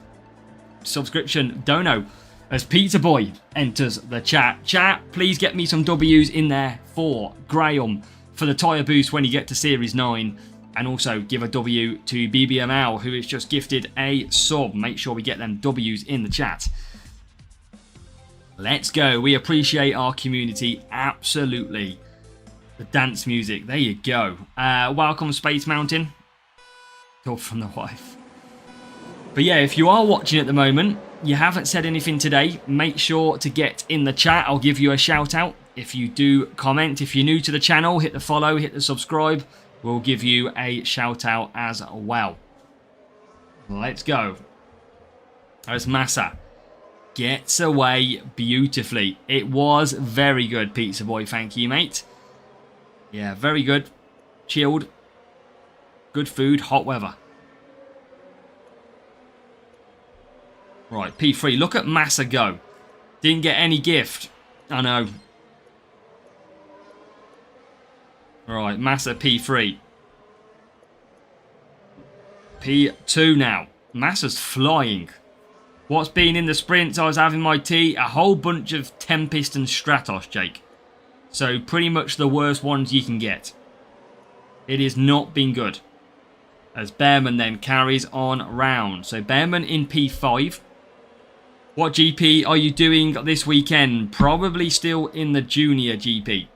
subscription dono. As Pizza Boy enters the chat. Chat, please get me some W's in there for Graham for the tyre boost when you get to Series 9. And also give a W to BBML, who has just gifted a sub. Make sure we get them W's in the chat. Let's go. We appreciate our community. Absolutely. The dance music. There you go. Welcome, Space Mountain. Talk from the wife. But yeah, if you are watching at the moment, you haven't said anything today, make sure to get in the chat. I'll give you a shout out. If you do comment, if you're new to the channel, hit the follow, hit the subscribe. We'll give you a shout out as well. Let's go. As Massa gets away beautifully. It was very good, Pizza Boy. Thank you, mate. Yeah, very good. Chilled. Good food, hot weather. Right, P3. Look at Massa go. Didn't get any gift. I know. Right, Massa P3. P2 now. Massa's flying. What's been in the sprints? I was having my tea. A whole bunch of Tempest and Stratos, Jake. So pretty much the worst ones you can get. It has not been good. As Bearman then carries on round. So Bearman in P5. What GP are you doing this weekend? Probably still in the junior GP.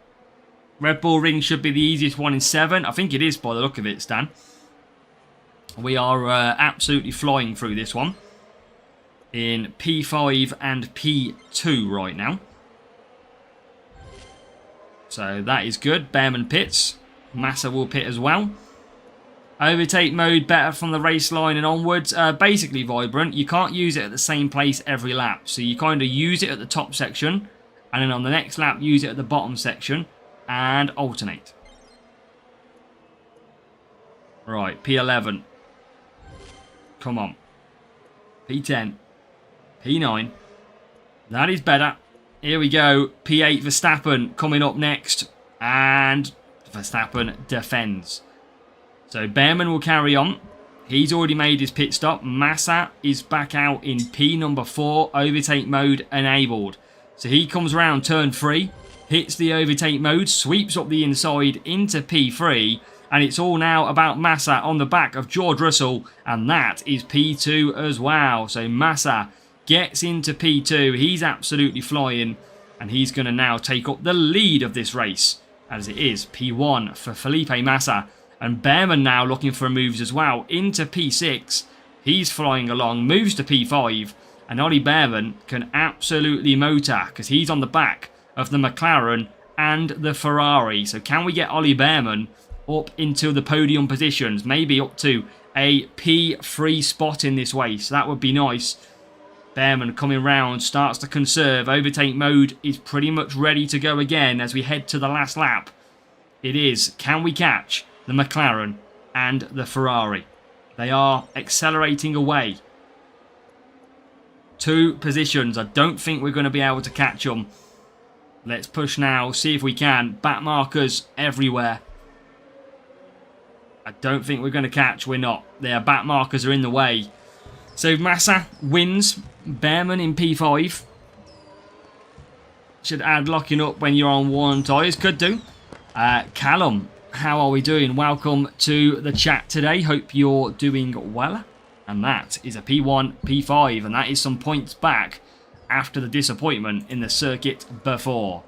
Red Bull Ring should be the easiest one in 7. I think it is by the look of it, Stan. We are absolutely flying through this one. In P5 and P2 right now. So that is good. Bearman pits. Massa will pit as well. Overtake mode better from the race line and onwards. Basically, Vibrant, you can't use it at the same place every lap. So you kind of use it at the top section. And then on the next lap, use it at the bottom section. And alternate. Right, P11. Come on. P10. P9. That is better. Here we go. P8 Verstappen coming up next. And Verstappen defends. So Bearman will carry on. He's already made his pit stop. Massa is back out in P number 4. Overtake mode enabled. So he comes around turn 3. Hits the overtake mode. Sweeps up the inside into P3. And it's all now about Massa on the back of George Russell. And that is P2 as well. So Massa gets into P2. He's absolutely flying. And he's going to now take up the lead of this race. As it is P1 for Felipe Massa. And Bearman now looking for moves as well. Into P6. He's flying along. Moves to P5. And Ollie Bearman can absolutely motor. Because he's on the back of the McLaren and the Ferrari. So can we get Ollie Bearman up into the podium positions? Maybe up to a P3 spot in this race. That would be nice. Bearman coming round. Starts to conserve. Overtake mode is pretty much ready to go again as we head to the last lap. It is. Can we catch the McLaren and the Ferrari? They are accelerating away. 2 positions. I don't think we're going to be able to catch them. Let's push now. See if we can. Back markers everywhere. I don't think we're going to catch. We're not. Their back markers are in the way. So Massa wins. Bearman in P5. Should add locking up when you're on 1 tyres. Could do. Callum, how are we doing? Welcome to the chat today. Hope you're doing well. And that is a P1, P5. And that is some points back after the disappointment in the circuit before.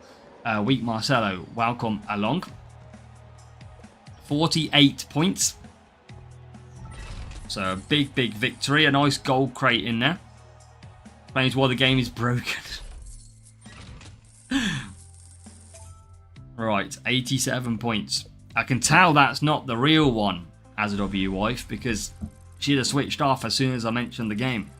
Weak Marcelo, welcome along. 48 points. So a big, big victory. A nice gold crate in there. Explains why the game is broken. Right, 87 points. I can tell that's not the real one, as a W wife, because she'd have switched off as soon as I mentioned the game.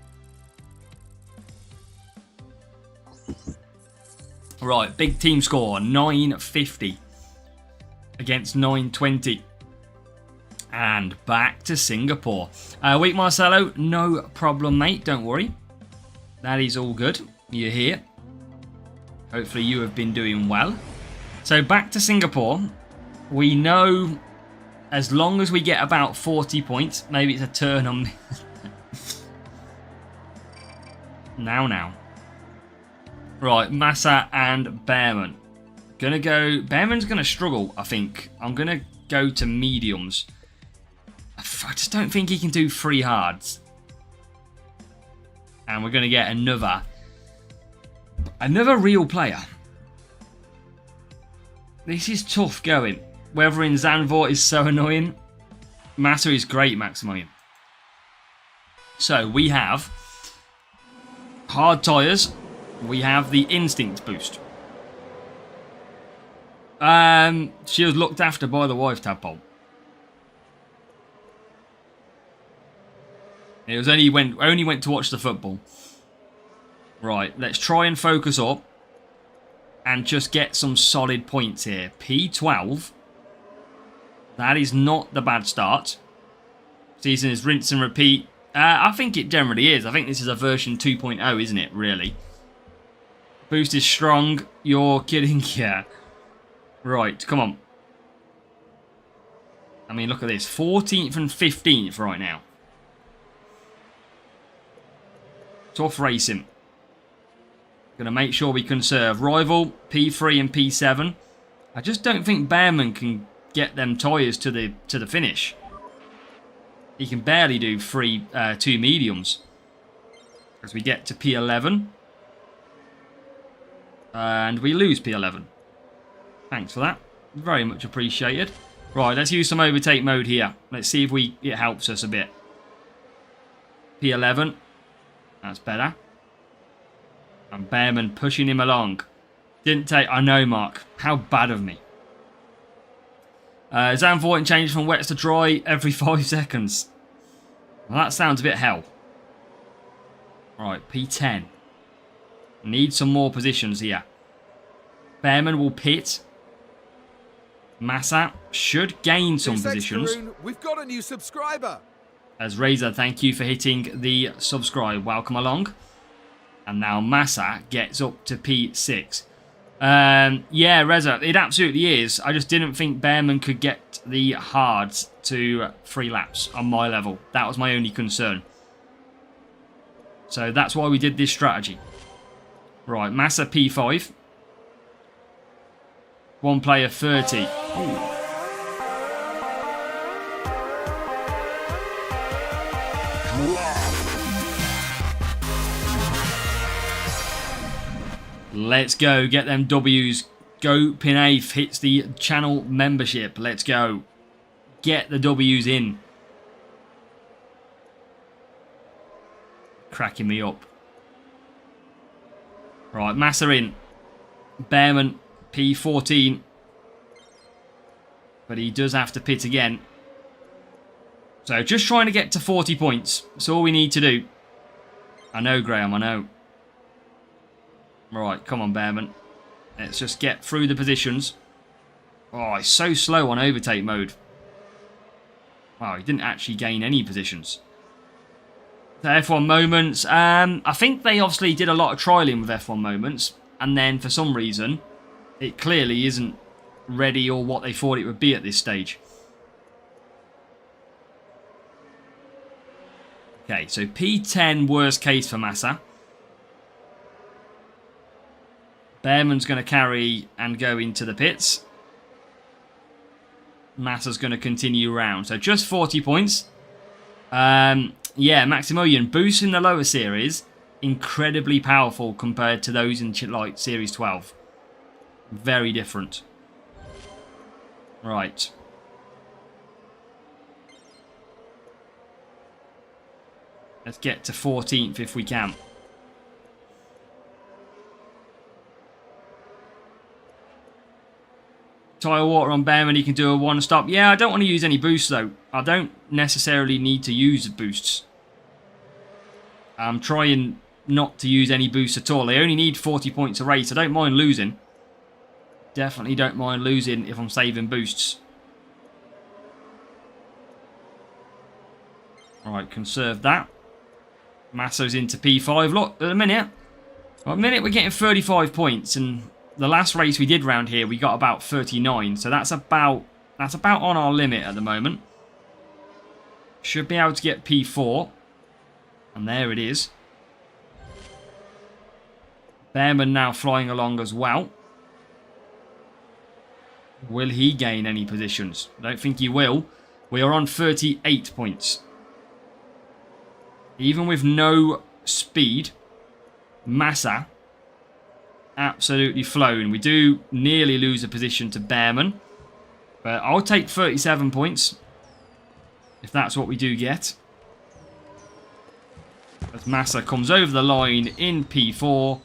Right, big team score, 950 against 920. And back to Singapore. Weak Marcelo, no problem, mate. Don't worry. That is all good. You're here. Hopefully you have been doing well. So back to Singapore. We know as long as we get about 40 points, maybe it's a turn on me. Now. Right, Massa and Bearman. Bearman's gonna struggle, I think. I'm gonna go to mediums. I just don't think he can do 3 hards. And we're gonna get another real player. This is tough going. Weathering Zandvoort is so annoying. Massa is great, Maximilian. So we have hard tyres. We have the instinct boost. She was looked after by the wife, Tadpole. It was only went to watch the football. Right, let's try and focus up and just get some solid points here. P12. That is not the bad start. Season is rinse and repeat. I think it generally is. I think this is a version 2.0, isn't it, really? Boost is strong. You're kidding, yeah. Right, come on. I mean, look at this. 14th and 15th right now. Tough racing. Going to make sure we conserve. Rival, P3 and P7. I just don't think Bearman can get them tyres to the finish. He can barely do two mediums. As we get to P11. And we lose P11. Thanks for that. Very much appreciated. Right, let's use some overtake mode here. Let's see if it helps us a bit. P11. That's better. And Bearman pushing him along. Didn't take... I know, Mark. How bad of me. Zandvoort changes from wets to dry every 5 seconds. Well, that sounds a bit hell. Right, P10. Need some more positions here. Bearman will pit. Massa should gain some positions. We've got a new subscriber. As Razor, thank you for hitting the subscribe. Welcome along. And now Massa gets up to P6. Yeah, Reza, it absolutely is. I just didn't think Bearman could get the hards to 3 laps on my level. That was my only concern. So that's why we did this strategy. Right, Massa P5. One player 30. Ooh. Let's go. Get them W's. Go Pinave hits the channel membership. Let's go. Get the W's in. Cracking me up. Right, Massa in. Bearman P14. But he does have to pit again. So just trying to get to 40 points. That's all we need to do. I know, Graham, I know. Right, come on, Bearman. Let's just get through the positions. Oh, he's so slow on overtake mode. Wow, he didn't actually gain any positions. The F1 Moments. I think they obviously did a lot of trialling with F1 Moments. And then for some reason, it clearly isn't ready or what they thought it would be at this stage. Okay, so P10 worst case for Massa. Bearman's going to carry and go into the pits. Massa's going to continue round. So just 40 points. Yeah, Maximilian, boosts in the lower series, incredibly powerful compared to those in like Series 12. Very different. Right. Let's get to 14th if we can. Tyre water on Bearman, he can do a one-stop. Yeah, I don't want to use any boosts though. I don't necessarily need to use boosts. I'm trying not to use any boosts at all. They only need 40 points a race. I don't mind losing. Definitely don't mind losing if I'm saving boosts. Alright, conserve that. Masso's into P5. Look, at a minute. We're getting 35 points, and the last race we did round here, we got about 39. So that's about on our limit at the moment. Should be able to get P4. And there it is. Bearman now flying along as well. Will he gain any positions? I don't think he will. We are on 38 points. Even with no speed, Massa absolutely flown. We do nearly lose a position to Bearman. But I'll take 37 points. If that's what we do get. As Massa comes over the line in P4.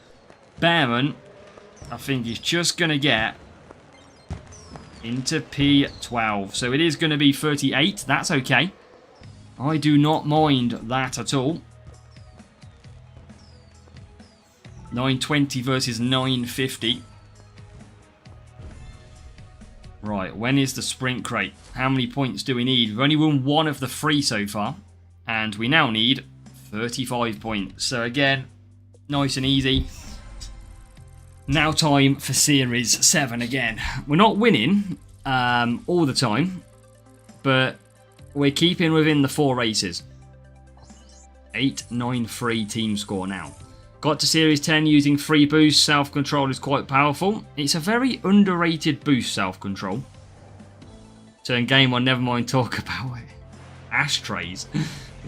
Bearman, I think he's just going to get into P12. So it is going to be 38. That's okay. I do not mind that at all. 920 versus 950. Right, when is the sprint crate? How many points do we need? We've only won one of the 3 so far. And we now need 35 points. So again, nice and easy. Now time for Series 7 again. We're not winning all the time. But we're keeping within the 4 races. 893 team score now. Got to Series 10 using free boost. Self-control is quite powerful. It's a very underrated boost, self-control. Turn game on, never mind talk about it. ashtrays.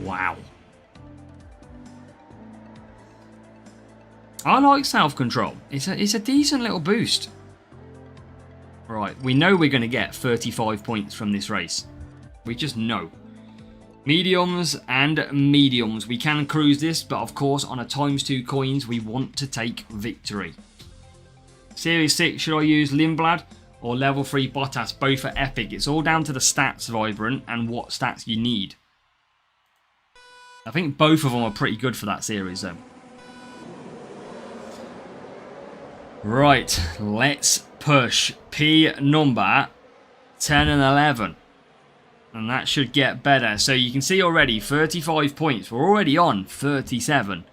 Wow. I like self-control. It's a decent little boost. Right, we know we're going to get 35 points from this race. We just know. Mediums and mediums. We can cruise this, but of course on a ×2 coins, we want to take victory. Series 6, should I use Lindblad or level 3 Bottas? Both are epic. It's all down to the stats, Vibrant, and what stats you need. I think both of them are pretty good for that series, though. Right, let's push P number 10 and 11. And that should get better. So you can see already 35 points. We're already on 37.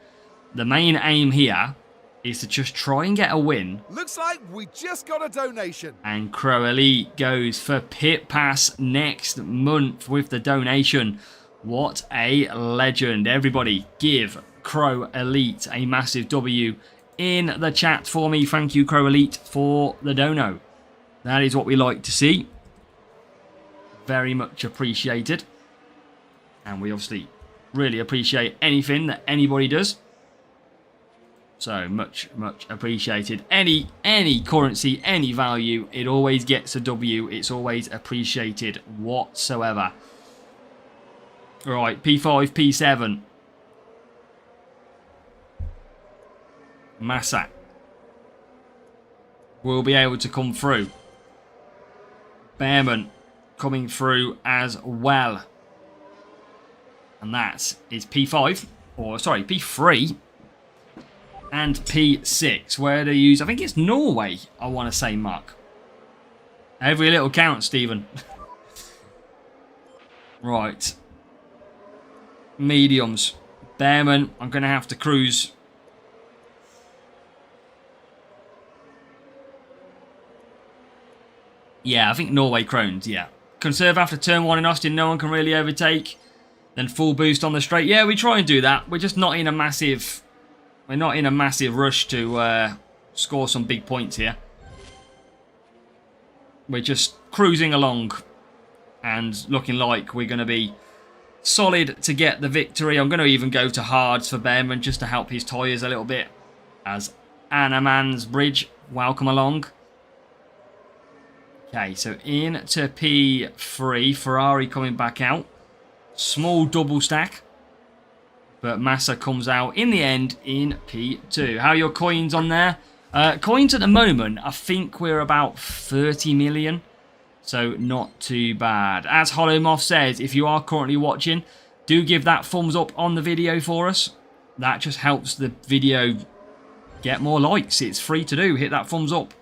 The main aim here is to just try and get a win. Looks like we just got a donation. And Crow Elite goes for Pit Pass next month with the donation. What a legend. Everybody give Crow Elite a massive W in the chat for me. Thank you, Crow Elite, for the dono. That is what we like to see. Very much appreciated. And we obviously really appreciate anything that anybody does. So much appreciated. Any currency, any value, it always gets a W. It's always appreciated whatsoever. Right, P5, P7. Massa will be able to come through. Behrman coming through as well. And that is P5, or sorry, P3 and P6. Where they use, I think it's Norway, I want to say, Mark. Every little counts, Stephen. Right. Mediums. Behrman, I'm going to have to cruise. Yeah, I think Norway Crohn's, yeah. Conserve after turn 1 in Austin, no one can really overtake. Then full boost on the straight. Yeah, we try and do that. We're just not in a massive... We're not in a massive rush to score some big points here. We're just cruising along and looking like we're going to be solid to get the victory. I'm going to even go to hards for Behrman just to help his tyres a little bit. As Annaman's Bridge, welcome along. Okay, so into P3, Ferrari coming back out. Small double stack. But Massa comes out in the end in P2. How are your coins on there? Coins at the moment, I think we're about 30 million. So not too bad. As Hollow Moth says, if you are currently watching, do give that thumbs up on the video for us. That just helps the video get more likes. It's free to do. Hit that thumbs up.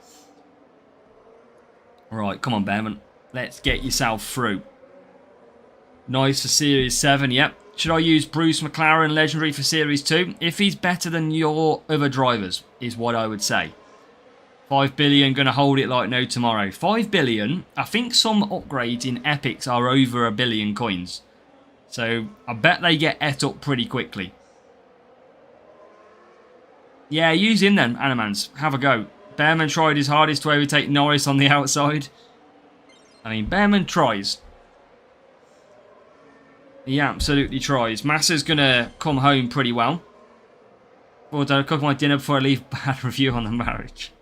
Right, come on, Behrman. Let's get yourself through. Nice for Series 7, yep. Should I use Bruce McLaren Legendary for Series 2? If he's better than your other drivers, is what I would say. 5 billion, going to hold it like no tomorrow. 5 billion, I think some upgrades in Epics are over 1 billion coins. So, I bet they get et up pretty quickly. Yeah, use him then, Animans. Have a go. Behrman tried his hardest to overtake Norris on the outside. I mean, Behrman tries. He absolutely tries. Massa's going to come home pretty well. Although I cook my dinner before I leave bad review on the marriage.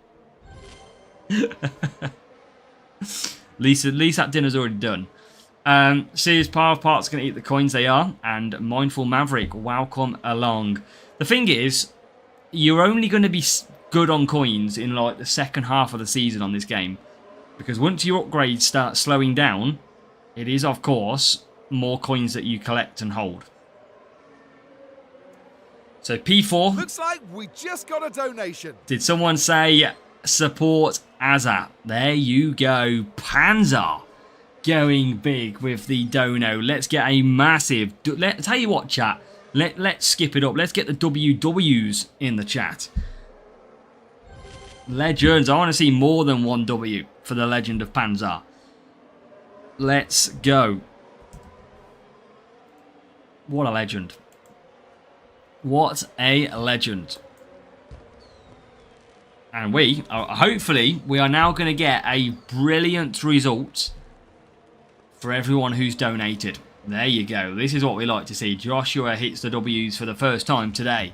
at least that dinner's already done. Series Power Parts going to eat the coins, they are. And Mindful Maverick, welcome along. The thing is, you're only going to be good on coins in like the second half of the season on this game. Because once your upgrades start slowing down, it is, of course, more coins that you collect and hold. So P4. Looks like we just got a donation. Did someone say support Azza? There you go. Panzer going big with the dono. Let's get a massive... Tell you what, chat. Let's skip it up. Let's get the WWs in the chat. Legends. I want to see more than one W for the Legend of Panzer. Let's go. What a legend. What a legend. And we, hopefully, we are now going to get a brilliant result for everyone who's donated. There you go. This is what we like to see. Joshua hits the W's for the first time today.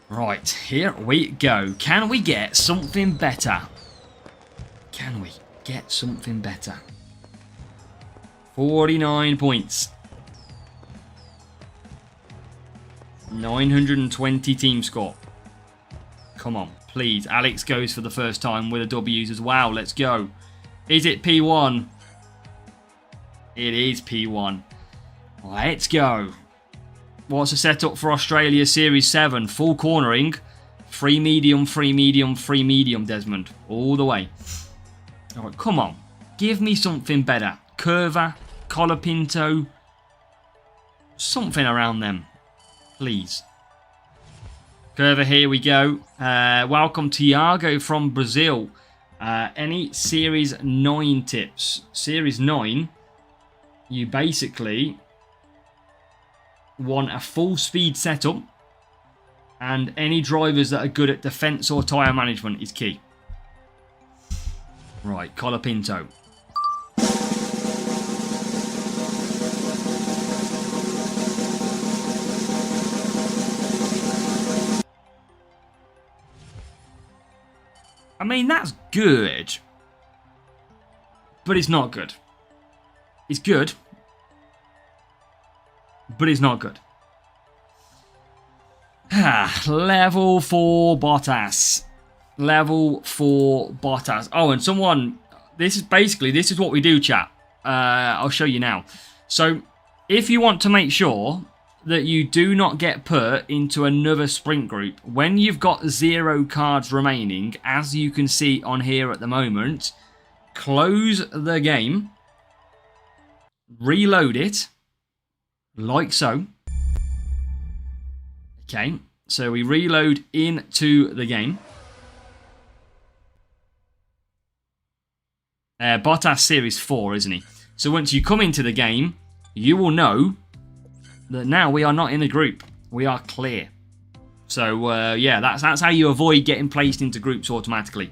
Right, here we go. Can we get something better? Can we get something better? 49 points. 920 team score. Come on, please. Alex goes for the first time with the W's as well. Let's go. Is it P1? It is P1. Let's go. What's the setup for Australia Series 7? Full cornering. Free medium, free medium, free medium, Desmond. All the way. All right, come on. Give me something better. Curva, Colapinto. Something around them. Please. Curva, here we go. Welcome Tiago from Brazil. Any Series 9 tips? Series 9, you basically want a full speed setup, and any drivers that are good at defense or tyre management is key. Right, Colapinto. I mean, that's good, but it's not good. It's good, but it's not good. Level 4 Bottas. Level 4 Bottas. Oh, and someone... This is what we do, chat. I'll show you now. So, if you want to make sure that you do not get put into another sprint group, when you've got 0 cards remaining, as you can see on here at the moment, close the game, reload it, like so. Okay, so we reload into the game. Bottas Series 4, isn't he? So once you come into the game, you will know that now we are not in a group. We are clear. So, yeah, that's how you avoid getting placed into groups automatically.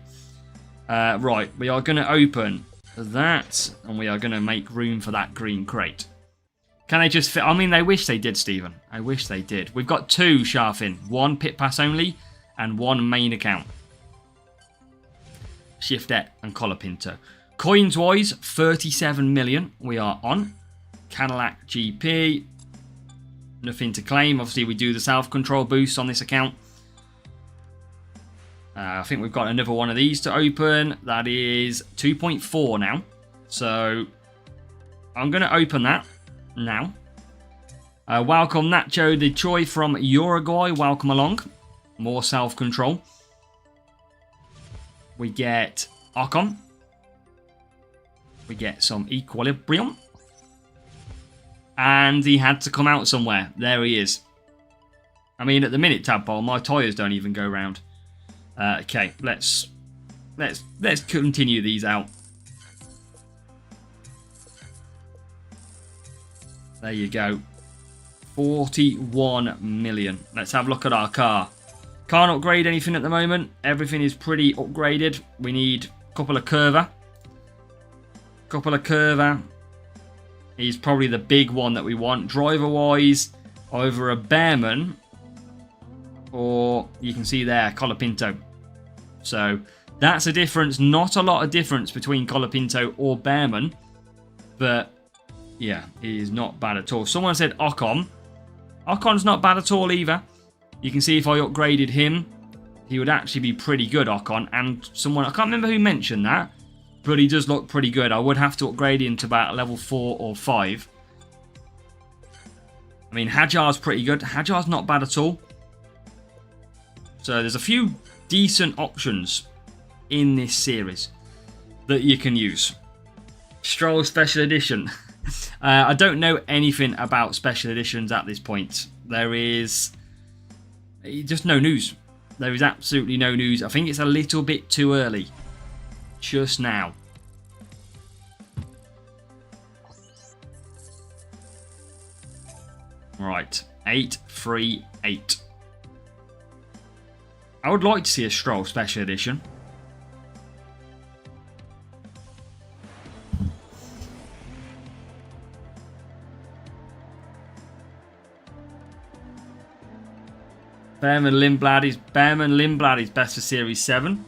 Right, we are going to open that, and we are going to make room for that green crate. Can they just fit? I mean, they wish they did, Stephen. I wish they did. We've got 2 Sharfin. 1 pit pass only, and 1 main account. Shiftet and Colapinto. Coins-wise, 37 million we are on. Cadillac GP. Nothing to claim. Obviously, we do the self-control boost on this account. I think we've got another one of these to open. That is 2.4 now. So, I'm going to open that now. Welcome, Nacho de Choi from Uruguay. Welcome along. More self-control. We get Ocon. We get some Equilibrium. And he had to come out somewhere. There he is. I mean, at the minute, Tadpole, my tyres don't even go round. Okay, let's continue these out. There you go. 41 million. Let's have a look at our car. Can't upgrade anything at the moment. Everything is pretty upgraded. We need a couple of Curva. He's probably the big one that we want. Driver-wise, either a Bearman or you can see there, Colapinto. So that's a difference. Not a lot of difference between Colapinto or Bearman. But yeah, he is not bad at all. Someone said Ocon. Ocon's not bad at all either. You can see if I upgraded him, he would actually be pretty good, Ocon. And someone, I can't remember who mentioned that, but he does look pretty good. I would have to upgrade him to about level 4 or 5. I mean, Hajar's pretty good. Hajar's not bad at all. So there's a few decent options in this series that you can use. Stroll Special Edition. I don't know anything about Special Editions at this point. There is just no news. There is absolutely no news. I think it's a little bit too early. Just now. Right. 838. I would like to see a Stroll Special Edition. Behrman Lindblad is best for Series 7.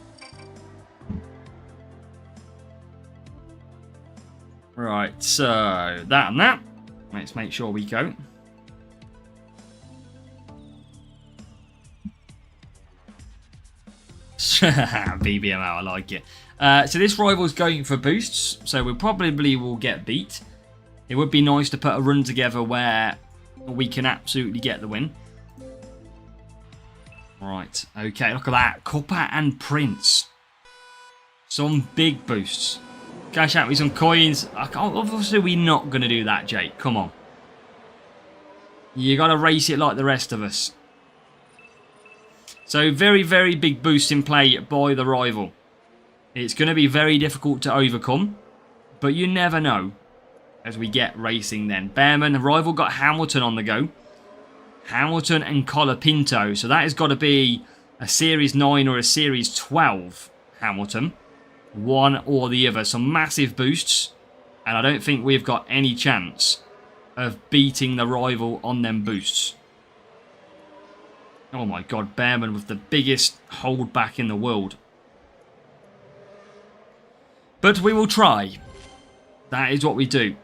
Right, so that and that. Let's make sure we go. BBMO, I like it. So this rival's going for boosts, so we probably will get beat. It would be nice to put a run together where we can absolutely get the win. Right, okay, look at that. Cuppa and Prince. Some big boosts. Cash out me some coins. Obviously, we're not going to do that, Jake. Come on. You got to race it like the rest of us. So, very, very big boost in play by the rival. It's going to be very difficult to overcome. But you never know as we get racing then. Behrman, the rival got Hamilton on the go. Hamilton and Colapinto. So that has got to be a Series 9 or a Series 12 Hamilton. One or the other. Some massive boosts. And I don't think we've got any chance of beating the rival on them boosts. Oh my god, Behrman with the biggest holdback in the world. But we will try. That is what we do.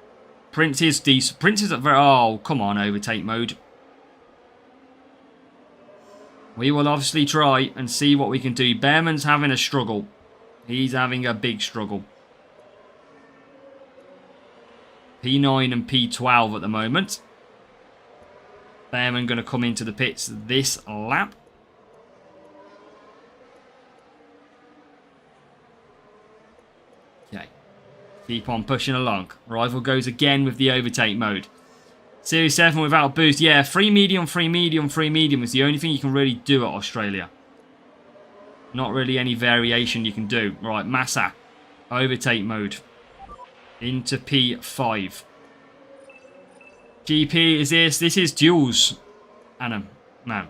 Prince is decent. Prince is at very... Oh, come on, overtake mode. We will obviously try and see what we can do. Behrman's having a struggle. He's having a big struggle. P9 and P12 at the moment. Behrman going to come into the pits this lap. Okay. Keep on pushing along. Rival goes again with the overtake mode. Series 7 without boost. Yeah, free medium, free medium, free medium is the only thing you can really do at Australia. Not really any variation you can do. Right, Massa. Overtake mode. Into P5. GP is this. This is duels. Anna, man.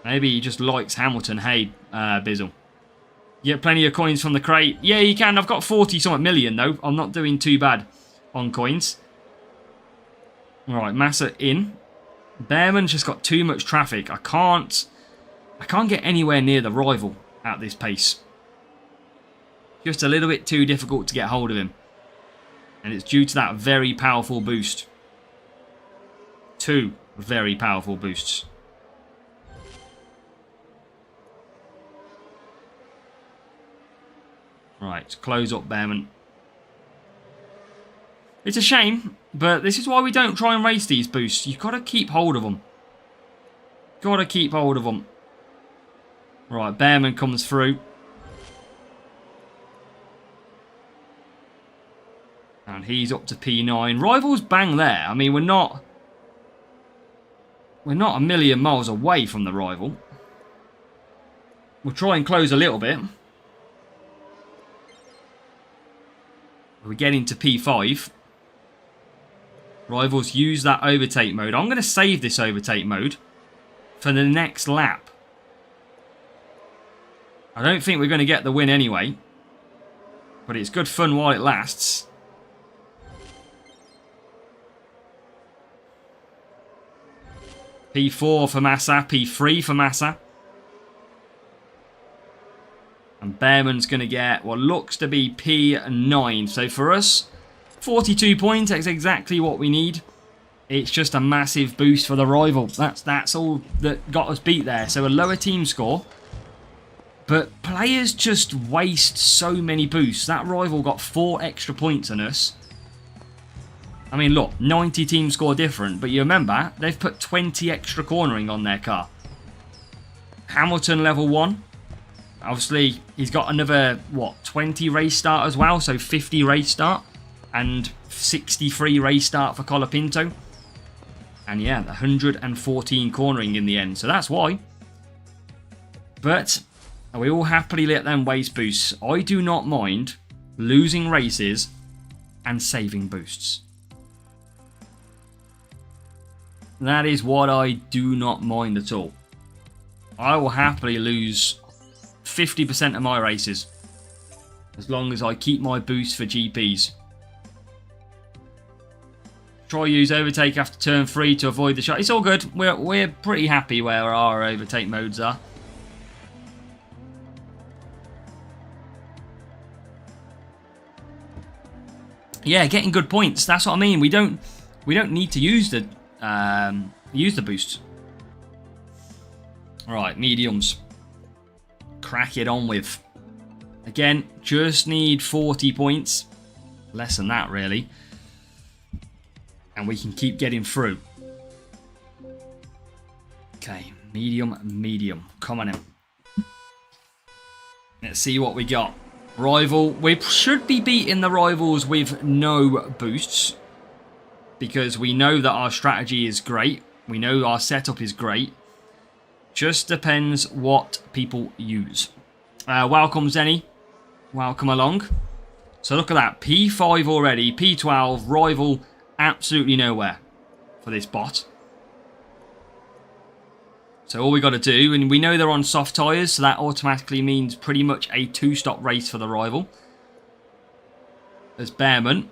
Maybe he just likes Hamilton. Hey, Bizzle. You get plenty of coins from the crate. Yeah, you can. I've got 40-something million, though. I'm not doing too bad on coins. Alright, Massa in. Behrman's just got too much traffic. I can't get anywhere near the rival at this pace. Just a little bit too difficult to get hold of him. And it's due to that very powerful boost. Two very powerful boosts. Right, close up Behrman. It's a shame, but this is why we don't try and race these boosts. You've got to keep hold of them. Got to keep hold of them. Right, Behrman comes through. And he's up to P9. Rivals bang there. I mean, we're not a million miles away from the rival. We'll try and close a little bit. We get into P5. Rivals use that overtake mode. I'm going to save this overtake mode for the next lap. I don't think we're going to get the win anyway. But it's good fun while it lasts. P4 for Massa. P3 for Massa. And Behrman's going to get what looks to be P9. So for us, 42 points. That's exactly what we need. It's just a massive boost for the rival. That's all that got us beat there. So a lower team score. But players just waste so many boosts. That rival got 4 extra points on us. I mean, look, 90 team score different. But you remember, they've put 20 extra cornering on their car. Hamilton level 1. Obviously, he's got another, what, 20 race start as well. So 50 race start. And 63 race start for Colapinto. And yeah, 114 cornering in the end. So that's why. But we all happily let them waste boosts. I do not mind losing races and saving boosts. That is what I do not mind at all. I will happily lose 50% of my races. As long as I keep my boost for GPs. Try use overtake after turn 3 to avoid the shot. It's all good. We're pretty happy where our overtake modes are. Yeah, getting good points. That's what I mean. We don't need to use the boost. All right, mediums. Crack it on with. Again, just need 40 points. Less than that, really. And we can keep getting through. Okay, medium, medium. Come on in. Let's see what we got. Rival. We should be beating the rivals with no boosts. Because we know that our strategy is great. We know our setup is great. Just depends what people use. Welcome, Zenny. Welcome along. So look at that. P5 already. P12. Rival. Absolutely nowhere for this bot. So all we got to do, and we know they're on soft tyres, so that automatically means pretty much a 2-stop race for the rival. There's Bearman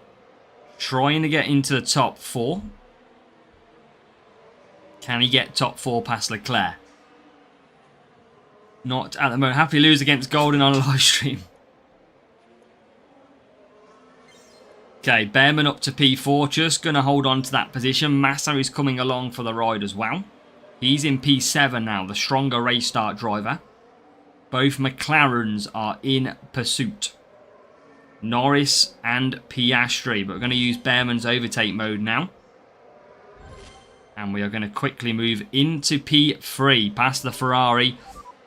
trying to get into the top 4. Can he get top 4 past Leclerc? Not at the moment. Happy to lose against Golden on a live stream. Okay, Bearman up to P4. Just going to hold on to that position. Massa is coming along for the ride as well. He's in P7 now, the stronger race start driver. Both McLarens are in pursuit. Norris and Piastri. But we're going to use Bearman's overtake mode now. And we are going to quickly move into P3, past the Ferrari.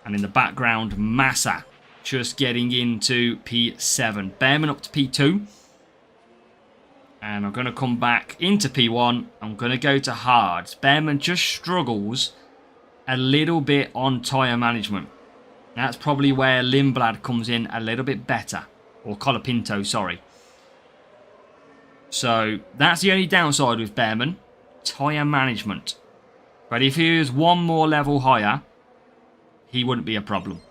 And in the background, Massa just getting into P7. Bearman up to P2. And I'm going to come back into P1. I'm going to go to hards. Bearman just struggles a little bit on tyre management. That's probably where Lindblad comes in a little bit better. Or Colapinto, sorry. So that's the only downside with Bearman. Tyre management. But if he was one more level higher, he wouldn't be a problem.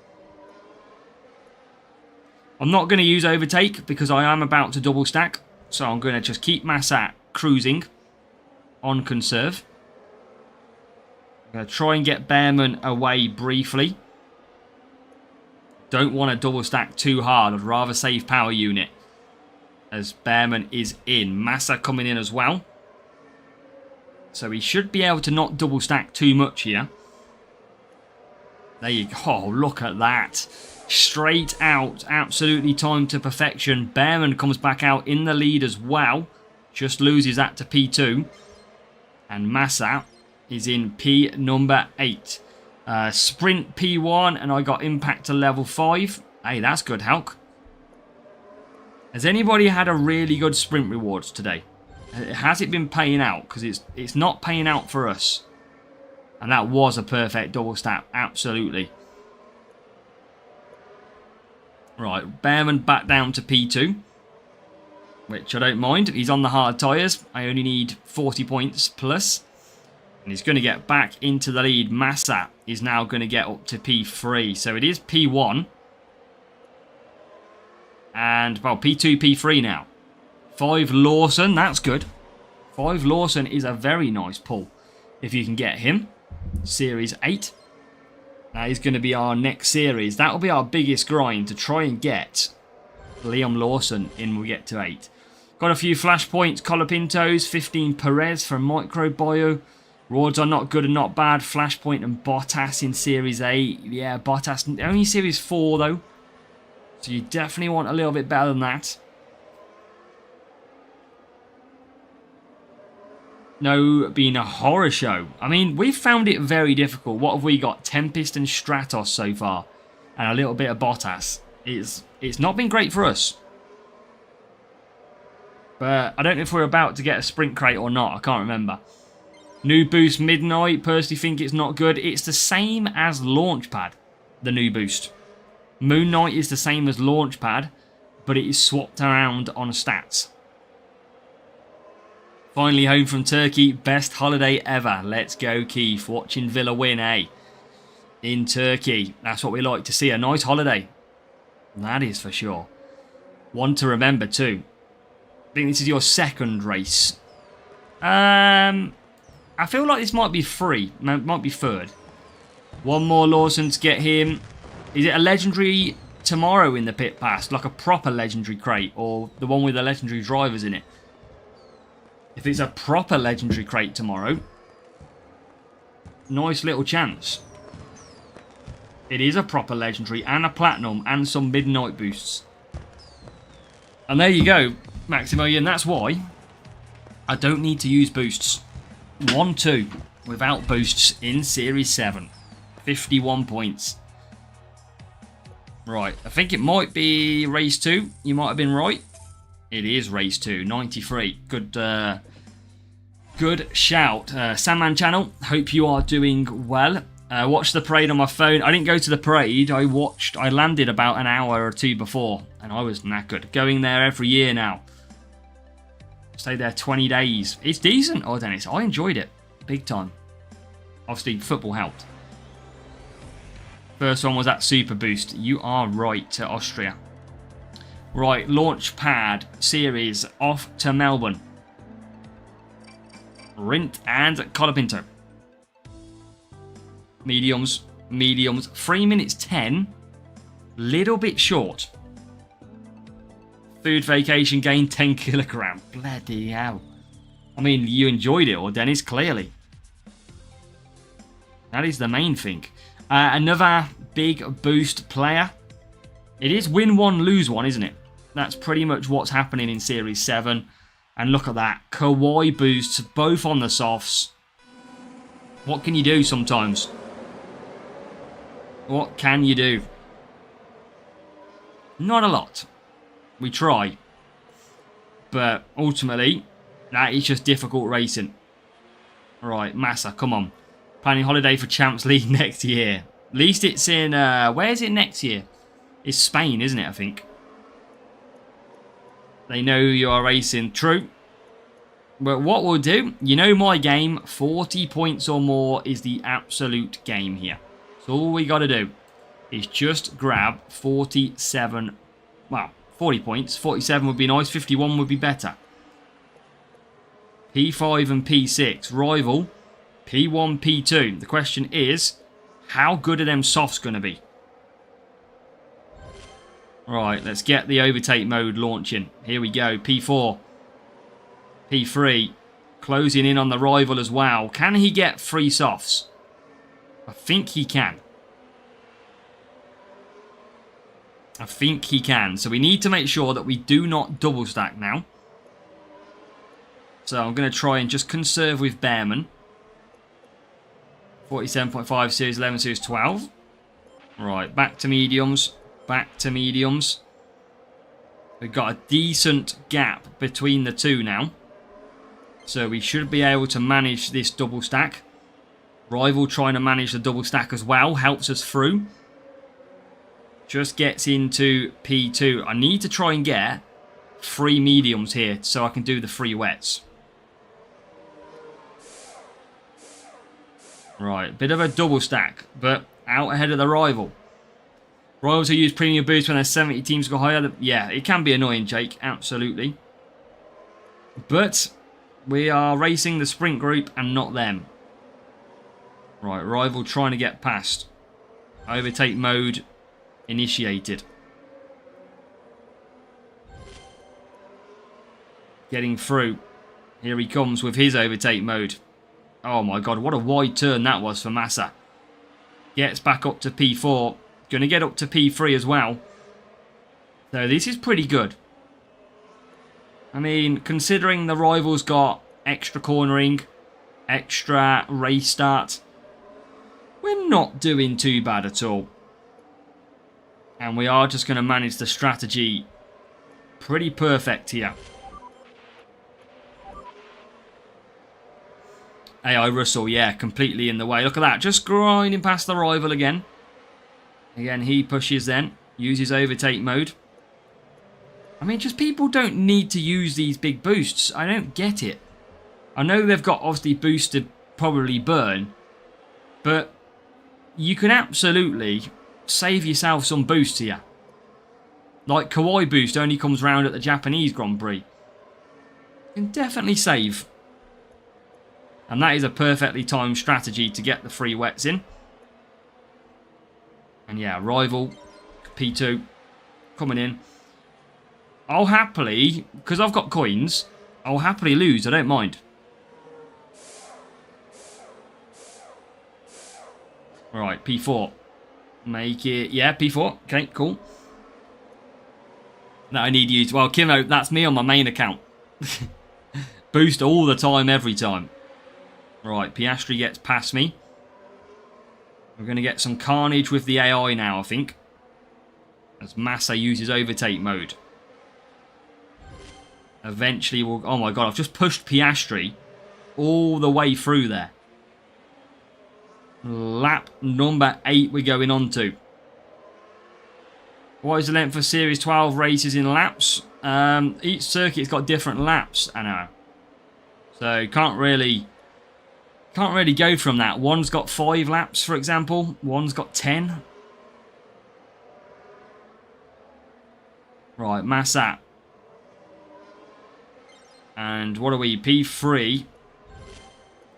I'm not going to use overtake because I am about to double stack. So I'm going to just keep Massa cruising on conserve. I'm going to try and get Bearman away briefly. Don't want to double stack too hard. I'd rather save power unit. As Bearman is in. Massa coming in as well. So he should be able to not double stack too much here. There you go. Oh, look at that. Straight out. Absolutely timed to perfection. Bearman comes back out in the lead as well. Just loses that to P2. And Massa is in P number 8. Sprint P1 and I got impact to level 5. Hey, that's good, Hulk. Has anybody had a really good sprint rewards today? Has it been paying out? Because it's not paying out for us. And that was a perfect double stack. Absolutely. Right, Bearman back down to P2. Which I don't mind. He's on the hard tyres. I only need 40 points plus. And he's going to get back into the lead. Massa is now going to get up to P3. So it is P1. And, well, P2, P3 now. 5 Lawson. That's good. 5 Lawson is a very nice pull. If you can get him. Series 8. That is going to be our next series. That will be our biggest grind to try and get Liam Lawson in when we get to 8. Got a few flashpoints. Colapintos. 15 Perez from Microbio. Roads are not good and not bad. Flashpoint and Bottas in Series 8. Yeah, Bottas. Only Series 4 though. So you definitely want a little bit better than that. No, being a horror show. I mean, we've found it very difficult. What have we got? Tempest and Stratos so far. And a little bit of Bottas. It's not been great for us. But I don't know if we're about to get a sprint crate or not. I can't remember. New boost Midnight. Personally think it's not good. It's the same as Launchpad. The new boost. Moon Knight is the same as Launchpad. But it is swapped around on stats. Finally home from Turkey. Best holiday ever. Let's go, Keith. Watching Villa win, eh? In Turkey. That's what we like to see. A nice holiday. That is for sure. One to remember too. I think this is your second race I feel like this might be free. Might be third. One more Lawson to get him. Is it a legendary tomorrow in the pit pass? Like a proper legendary crate? Or the one with the legendary drivers in it? If it's a proper legendary crate tomorrow, nice little chance. It is a proper legendary and a platinum and some midnight boosts. And there you go, Maximilian. That's why I don't need to use boosts. 1-2 without boosts in Series 7. 51 points. Right, I think it might be race 2. You might have been right. It is race 2, 93. Good shout. Sandman Channel, hope you are doing well. Watched the parade on my phone. I didn't go to the parade. I landed about an hour or two before, and I was knackered. Going there every year now. Stayed there 20 days. It's decent. Oh, Dennis, I enjoyed it. Big time. Obviously, football helped. First one was that Super Boost. You are right, to Austria. Right, Launchpad Series off to Melbourne. Rint and Colapinto. Mediums. 3 minutes 10. Little bit short. Food vacation gain 10 kilogram. Bloody hell. I mean, you enjoyed it, or Dennis, clearly. That is the main thing. Another big boost player. It is win one, lose one, isn't it? That's pretty much what's happening in Series 7. And look at that. Kawaii boosts, both on the softs. What can you do sometimes? What can you do? Not a lot. We try. But ultimately, that is just difficult racing. Right, Massa, come on. Planning holiday for Champs League next year. At least it's in... where is it next year? It's Spain, isn't it, I think? They know you are racing. True. But what we'll do, you know my game, 40 points or more is the absolute game here. So all we got to do is just grab 47, well, 40 points. 47 would be nice, 51 would be better. P5 and P6, rival, P1, P2. The question is, how good are them softs going to be? Right, let's get the overtake mode launching. Here we go, P4. P3, closing in on the rival as well. Can he get 3 softs? I think he can. I think he can. So we need to make sure that we do not double stack now. So I'm going to try and just conserve with Bearman. 47.5, Series 11, Series 12. Right, back to mediums. Back to mediums. We've got a decent gap between the two now. So we should be able to manage this double stack. Rival trying to manage the double stack as well. Helps us through. Just gets into P2. I need to try and get 3 mediums here so I can do the 3 wets. Right, bit of a double stack, but out ahead of the rival. Rivals who use premium boost when their 70 teams go higher. Yeah, it can be annoying, Jake. Absolutely. But we are racing the sprint group and not them. Right, rival trying to get past. Overtake mode initiated. Getting through. Here he comes with his overtake mode. Oh my god, what a wide turn that was for Massa. Gets back up to P4. Going to get up to P3 as well. So this is pretty good. I mean, considering the rival's got extra cornering, extra race start, we're not doing too bad at all. And we are just going to manage the strategy pretty perfect here. AI Russell, yeah, completely in the way. Look at that, just grinding past the rival again. Again, he pushes then, uses overtake mode. I mean, just people don't need to use these big boosts. I don't get it. I know they've got obviously boosted probably burn, but you can absolutely save yourself some boosts here. Like Kawaii boost only comes round at the Japanese Grand Prix. You can definitely save And that is a perfectly timed strategy to get the free wets in. And yeah, rival, P2, coming in. I'll happily, because I've got coins, I'll happily lose, I don't mind. Alright, P4. Make it, yeah, P4. Okay, cool. That I need you to, well, Kimo, that's me on my main account. Boost all the time, every time. Right, Piastri gets past me. We're going to get some carnage with the AI now, I think. As Massa uses overtake mode. Eventually we'll... Oh my god, I've just pushed Piastri all the way through there. Lap number 8 we're going on to. What is the length for Series 12 races in laps? Each circuit's got different laps, I know. So can't really go from that. One's got 5 laps, for example. One's got 10. Right, Massa. And what are we? P3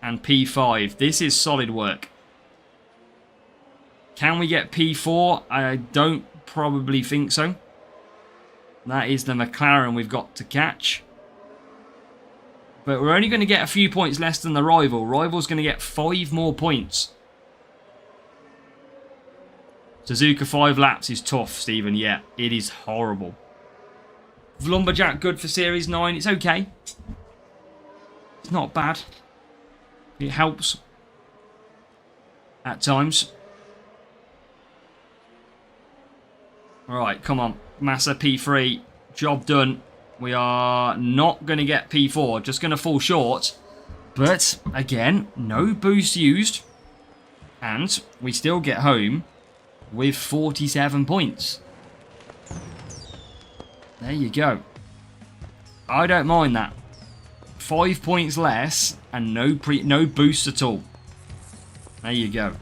and P5. This is solid work. Can we get P4? I don't probably think so. That is the McLaren we've got to catch. But we're only going to get a few points less than the rival. Rival's going to get 5 more points. Suzuka 5 laps is tough, Stephen. Yeah, it is horrible. Lumberjack good for Series 9. It's okay. It's not bad. It helps. At times. Alright, come on. Massa P3. Job done. We are not going to get P4. Just going to fall short. But, again, no boost used. And we still get home with 47 points. There you go. I don't mind that. 5 points less and no boost at all. There you go.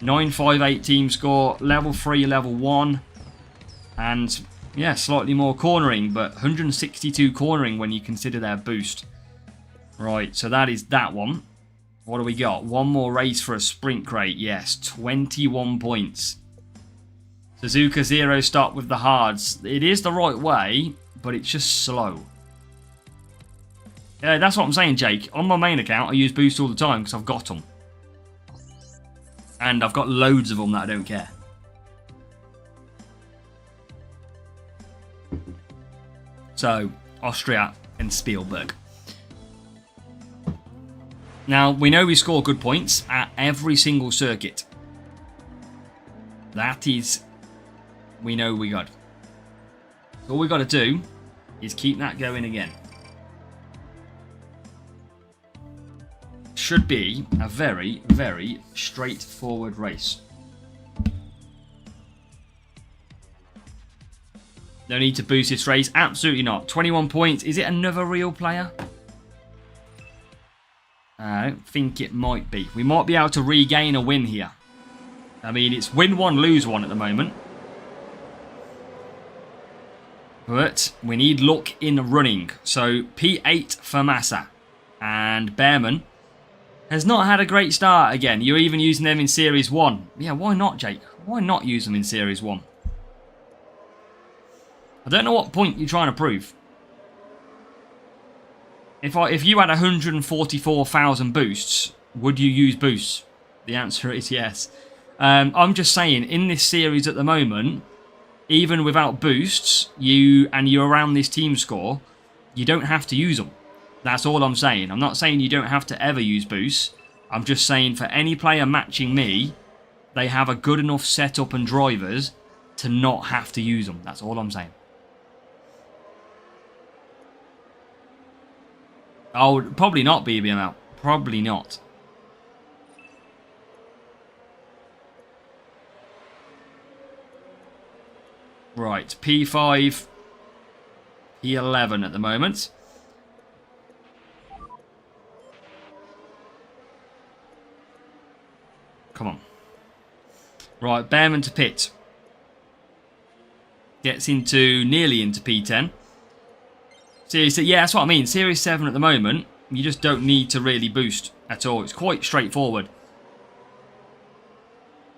958 team score, level 3, level 1. And, yeah, slightly more cornering, but 162 cornering when you consider their boost. Right, so that is that one. What do we got? One more race for a sprint crate. Yes, 21 points. Suzuka 0 stop with the hards. It is the right way, but it's just slow. Yeah, that's what I'm saying, Jake. On my main account, I use boost all the time because I've got them. And I've got loads of them that I don't care. So, Austria and Spielberg. Now, we know we score good points at every single circuit. That is... We know we got. So all we got to do is keep that going again. Should be a very, very straightforward race. No need to boost this race. Absolutely not. 21 points. Is it another real player? I don't think it might be. We might be able to regain a win here. I mean, it's win one, lose one at the moment. But we need luck in running. So P8 for Massa. And Behrman has not had a great start again. You're even using them in Series 1. Yeah, why not, Jake? Why not use them in Series 1? I don't know what point you're trying to prove. If you had 144,000 boosts, would you use boosts? The answer is yes. I'm just saying, in this series at the moment, even without boosts, you're around this team score, you don't have to use them. That's all I'm saying. I'm not saying you don't have to ever use boosts. I'm just saying for any player matching me, they have a good enough setup and drivers to not have to use them. That's all I'm saying. Oh, probably not BBML. Probably not. Right, P5, P11 at the moment. Come on. Right, Behrman to pit. Gets nearly into P10. Series, yeah, that's what I mean. Series 7 at the moment, You just don't need to really boost at all. It's quite straightforward.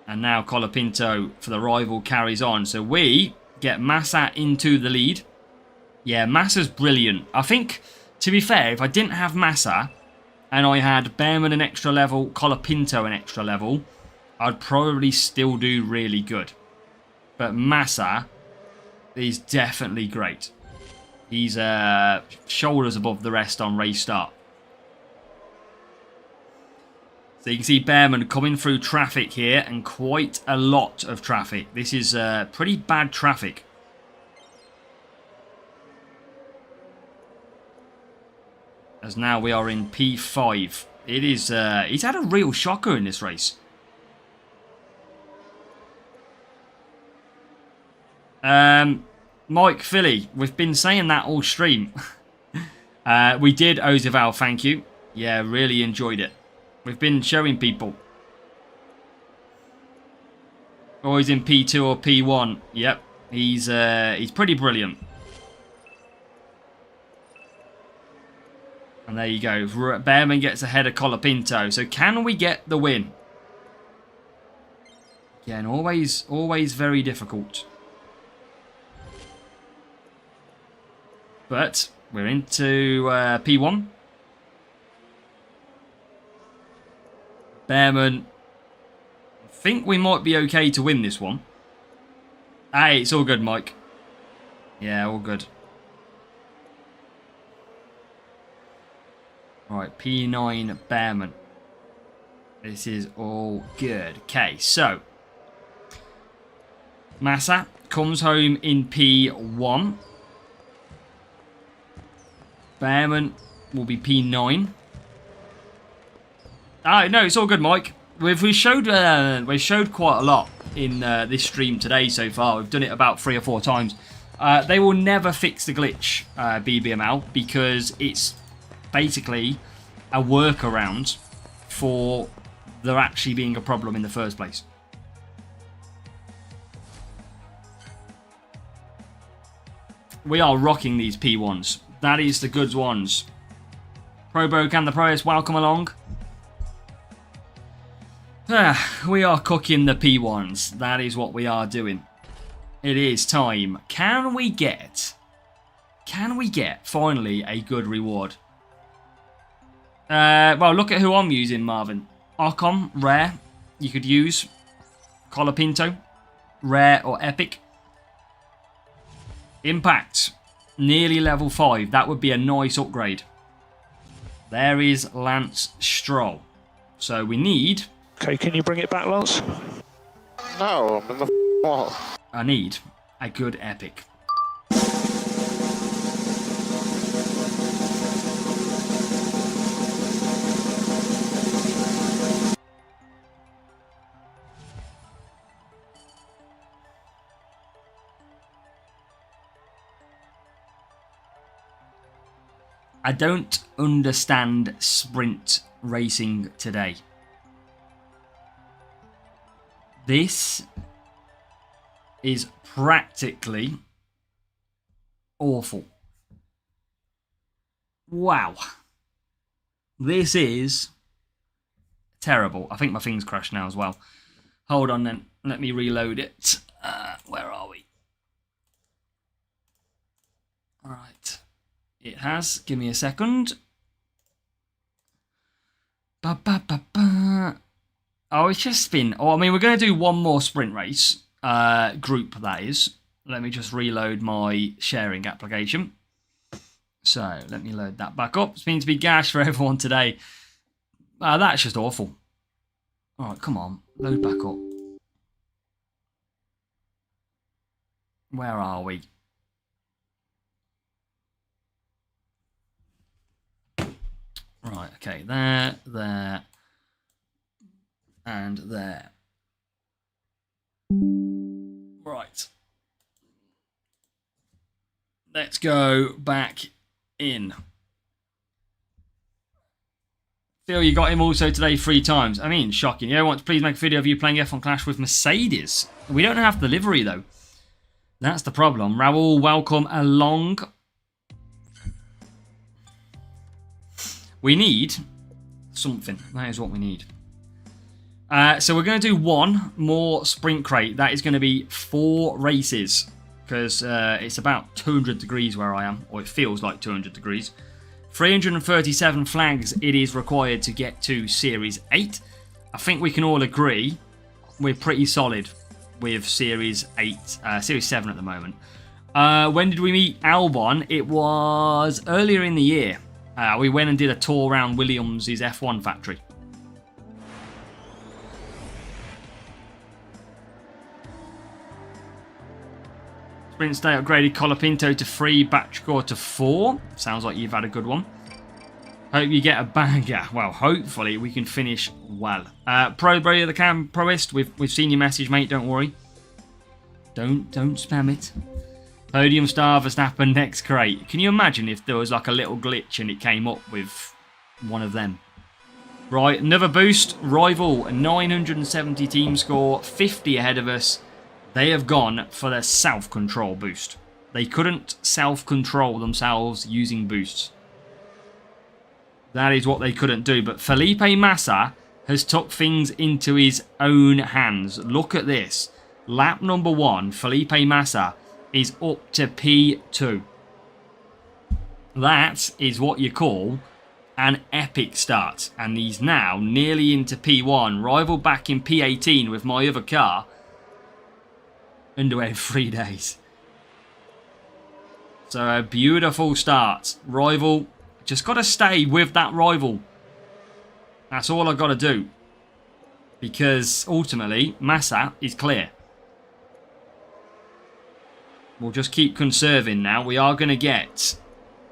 And now Colapinto for the rival carries on. So we get Massa into the lead. Yeah, Massa's brilliant. I think, to be fair, if I didn't have Massa and I had Bearman an extra level, Colapinto an extra level, I'd probably still do really good. But Massa is definitely great. He's shoulders above the rest on race start. So you can see Bearman coming through traffic here, and quite a lot of traffic. This is pretty bad traffic. As now we are in P5. It is, he's had a real shocker in this race. Mike Philly, we've been saying that all stream. We did, Ozival, thank you. Yeah, really enjoyed it. We've been showing people. Always in P2 or P1. Yep, he's pretty brilliant. And there you go. Bearman gets ahead of Colapinto. So can we get the win? Again, always very difficult. But we're into P1. Bearman, I think we might be okay to win this one. Hey, it's all good, Mike. Yeah, all good. Right, P9 Bearman. This is all good. Okay, so Massa comes home in P1. Bearman will be P9. Oh, no, it's all good, Mike. We showed quite a lot in this stream today so far. We've done it about 3 or 4 times. They will never fix the glitch, BBML, because it's basically a workaround for there actually being a problem in the first place. We are rocking these P1s. That is the goods ones. Probo Can the Proest, welcome along. We are cooking the P1s. That is what we are doing. It is time. Can we get finally a good reward? Well, look at who I'm using, Marvin. Archon, rare. You could use Colapinto, rare or epic. Impact, nearly level 5. That would be a nice upgrade. There is Lance Stroll. So we need... Okay, can you bring it back, Lance? No, I'm in the wall. I need a good epic. I don't understand sprint racing today. This is practically awful. Wow. This is terrible. I think my thing's crashed now as well. Hold on then. Let me reload it. Where are we? All right. It has. Give me a second. Oh, it's just been... Oh, I mean, we're going to do one more sprint race. Group, that is. Let me just reload my sharing application. So, let me load that back up. It's been to be gash for everyone today. That's just awful. Alright, come on. Load back up. Where are we? Right, okay. There, and there. Right. Let's go back in. Phil, you got him also today 3 times. I mean, shocking. You want to please make a video of you playing F1 Clash with Mercedes. We don't have the livery, though. That's the problem. Raul, welcome along. We need something. That is what we need. So we're going to do one more sprint crate. That is going to be 4 races. Because it's about 200 degrees where I am. Or it feels like 200 degrees. 337 flags it is required to get to Series 8. I think we can all agree we're pretty solid with Series 8, Series 7 at the moment. When did we meet Albon? It was earlier in the year. We went and did a tour around Williams' F1 factory. Sprint Stay upgraded Colapinto to 3, Batchcore to 4. Sounds like you've had a good one. Hope you get a banger. Well, hopefully we can finish well. Pro Bro, the Cam Proist, we've seen your message, mate. Don't worry. Don't spam it. Podium Star Verstappen next crate. Can you imagine if there was like a little glitch and it came up with one of them? Right, another boost. Rival, a 970 team score, 50 ahead of us. They have gone for their self-control boost. They couldn't self-control themselves using boosts. That is what they couldn't do. But Felipe Massa has took things into his own hands. Look at this. Lap number 1, Felipe Massa is up to P2. That is what you call an epic start. And he's now nearly into P1. Rival back in P18 with my other car. Underway in 3 days. So a beautiful start. Rival, just got to stay with that rival. That's all I've got to do. Because ultimately, Massa is clear. We'll just keep conserving now. We are going to get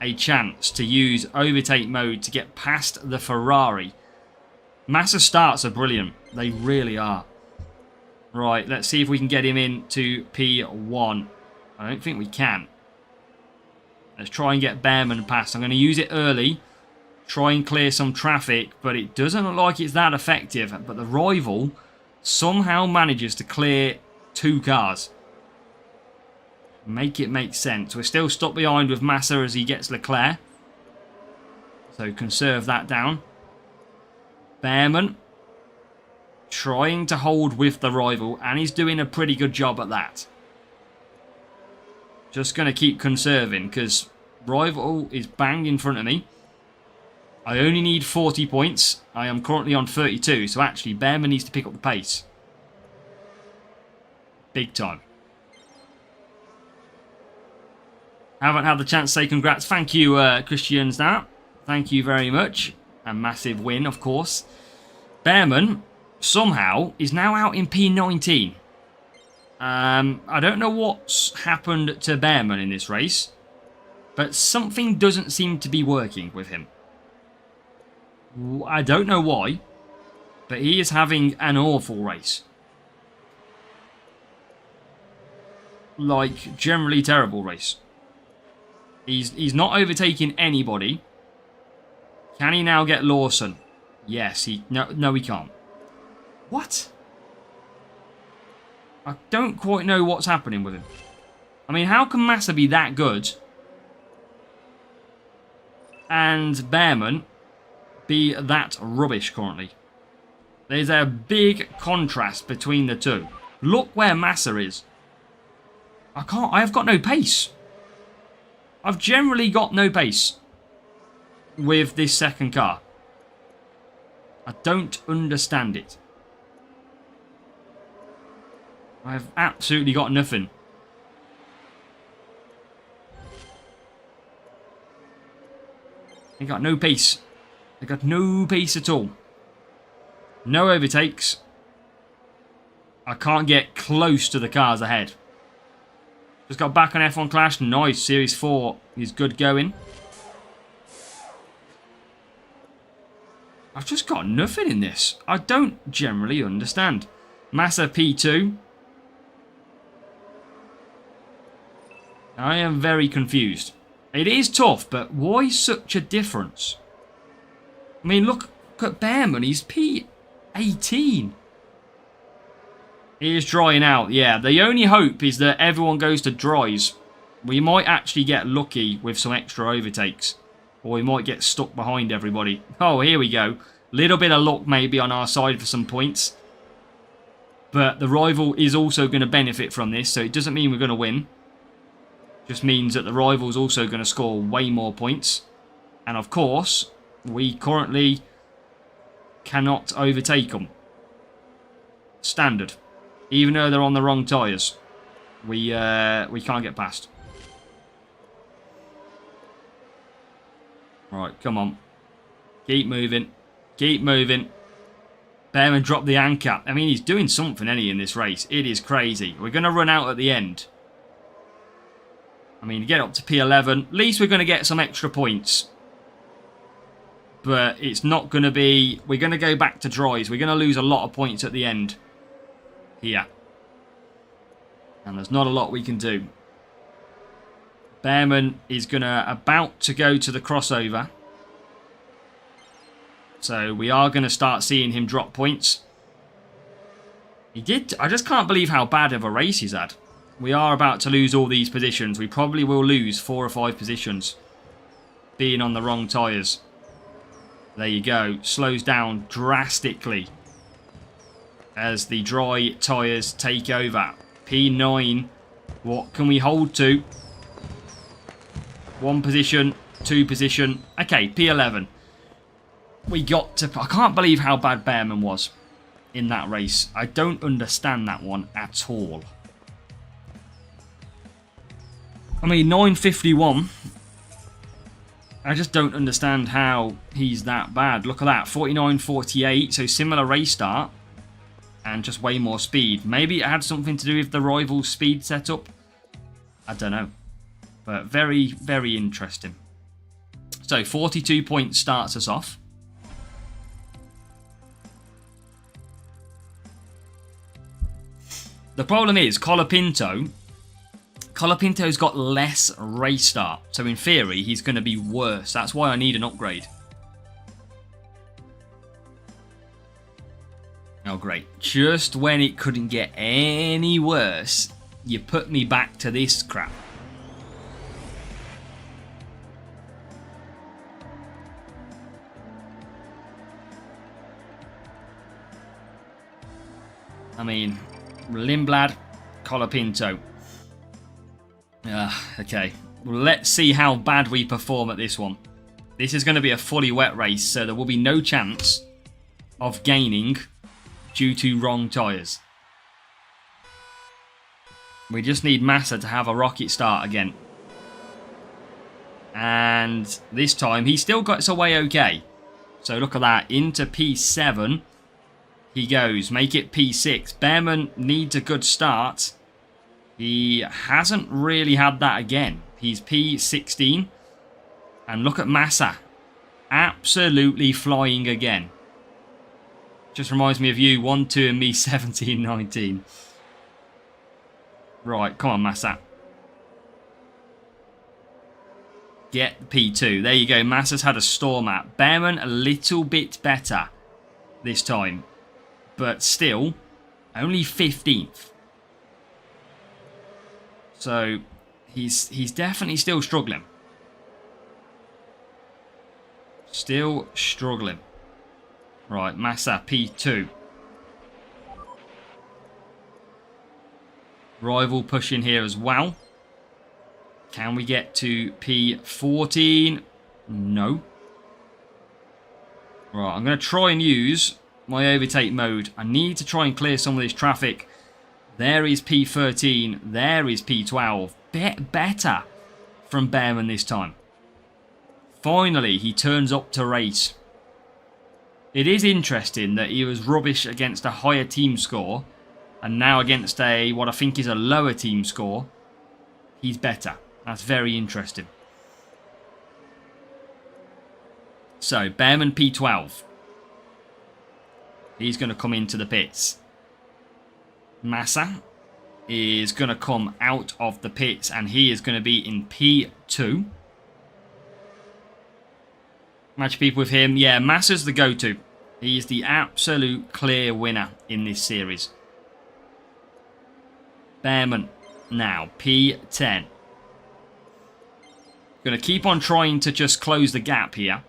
a chance to use overtake mode to get past the Ferrari. Massa starts are brilliant. They really are. Right, let's see if we can get him into P1. I don't think we can. Let's try and get Behrman past. I'm going to use it early. Try and clear some traffic. But it doesn't look like it's that effective. But the rival somehow manages to clear 2 cars. Make it make sense. We're still stuck behind with Massa as he gets Leclerc. So conserve that down. Behrman trying to hold with the rival, and he's doing a pretty good job at that. Just going to keep conserving because rival is bang in front of me. I only need 40 points. I am currently on 32, so actually Behrman needs to pick up the pace. Big time. Haven't had the chance to say congrats. Thank you, Christian Snap. Thank you very much. A massive win, of course. Behrman somehow is now out in P19. I don't know what's happened to Behrman in this race, but something doesn't seem to be working with him. I don't know why, but he is having an awful race. Like, generally terrible race. He's not overtaking anybody. Can he now get Lawson? Yes, no, he can't. What? I don't quite know what's happening with him. I mean, how can Massa be that good and Behrman be that rubbish currently? There's a big contrast between the two. Look where Massa is. I have got no pace. I've generally got no pace with this second car. I don't understand it. I've absolutely got nothing. They got no pace. They got no pace at all. No overtakes. I can't get close to the cars ahead. Just got back on F1 Clash. Nice. Series 4 is good going. I've just got nothing in this. I don't generally understand. Massa P2. I am very confused. It is tough, but why such a difference? I mean, look at Behrman. He's P18. He is drying out. Yeah, the only hope is that everyone goes to dries. We might actually get lucky with some extra overtakes. Or we might get stuck behind everybody. Oh, here we go. Little bit of luck maybe on our side for some points. But the rival is also going to benefit from this. So it doesn't mean we're going to win. Just means that the rival's also going to score way more points. And of course, we currently cannot overtake them. Standard. Even though they're on the wrong tyres. We can't get past. Right, come on. Keep moving. Keep moving. Bearman dropped the anchor. I mean, he's doing something, any in this race. It is crazy. We're going to run out at the end. I mean, get up to P11. At least we're going to get some extra points. But it's not going to be... We're going to go back to dries. We're going to lose a lot of points at the end. Here. And there's not a lot we can do. Bearman is about to go to the crossover. So we are going to start seeing him drop points. He did. I just can't believe how bad of a race he's had. We are about to lose all these positions. We probably will lose 4 or 5 positions. Being on the wrong tyres. There you go. Slows down drastically. As the dry tyres take over. P9. What can we hold to? 1 position. 2 position. Okay, P11. We got to... I can't believe how bad Bearman was in that race. I don't understand that one at all. I mean, 951. I just don't understand how he's that bad. Look at that. 49.48. So similar race start. And just way more speed. Maybe it had something to do with the rival speed setup. I don't know. But very, very interesting. So 42 points starts us off. The problem is Colapinto's got less race start. So in theory, he's going to be worse. That's why I need an upgrade. Oh, great. Just when it couldn't get any worse, you put me back to this crap. I mean, Lindblad, Colapinto. Okay. Well, let's see how bad we perform at this one. This is going to be a fully wet race, so there will be no chance of gaining due to wrong tyres. We just need Massa to have a rocket start again. And this time, he still got away okay. So look at that. Into P7. He goes. Make it P6. Bearman needs a good start. He hasn't really had that again. He's P16. And look at Massa. Absolutely flying again. Just reminds me of you. 1, 2 and me 17, 19. Right, come on Massa. Get P2. There you go. Massa's had a storm at. Bearman a little bit better this time. But still, only 15th. So, he's definitely still struggling. Still struggling. Right, Massa, P2. Rival pushing here as well. Can we get to P14? No. Right, I'm going to try and use my overtake mode. I need to try and clear some of this traffic. There is P13. There is P12. Better from Bearman this time. Finally, he turns up to race. It is interesting that he was rubbish against a higher team score. And now against what I think is a lower team score, he's better. That's very interesting. So, Bearman P12. He's going to come into the pits. Massa is going to come out of the pits and he is going to be in P2. Match people with him. Yeah, Massa's the go-to. He's the absolute clear winner in this series. Bearman now, P10. Going to keep on trying to just close the gap here.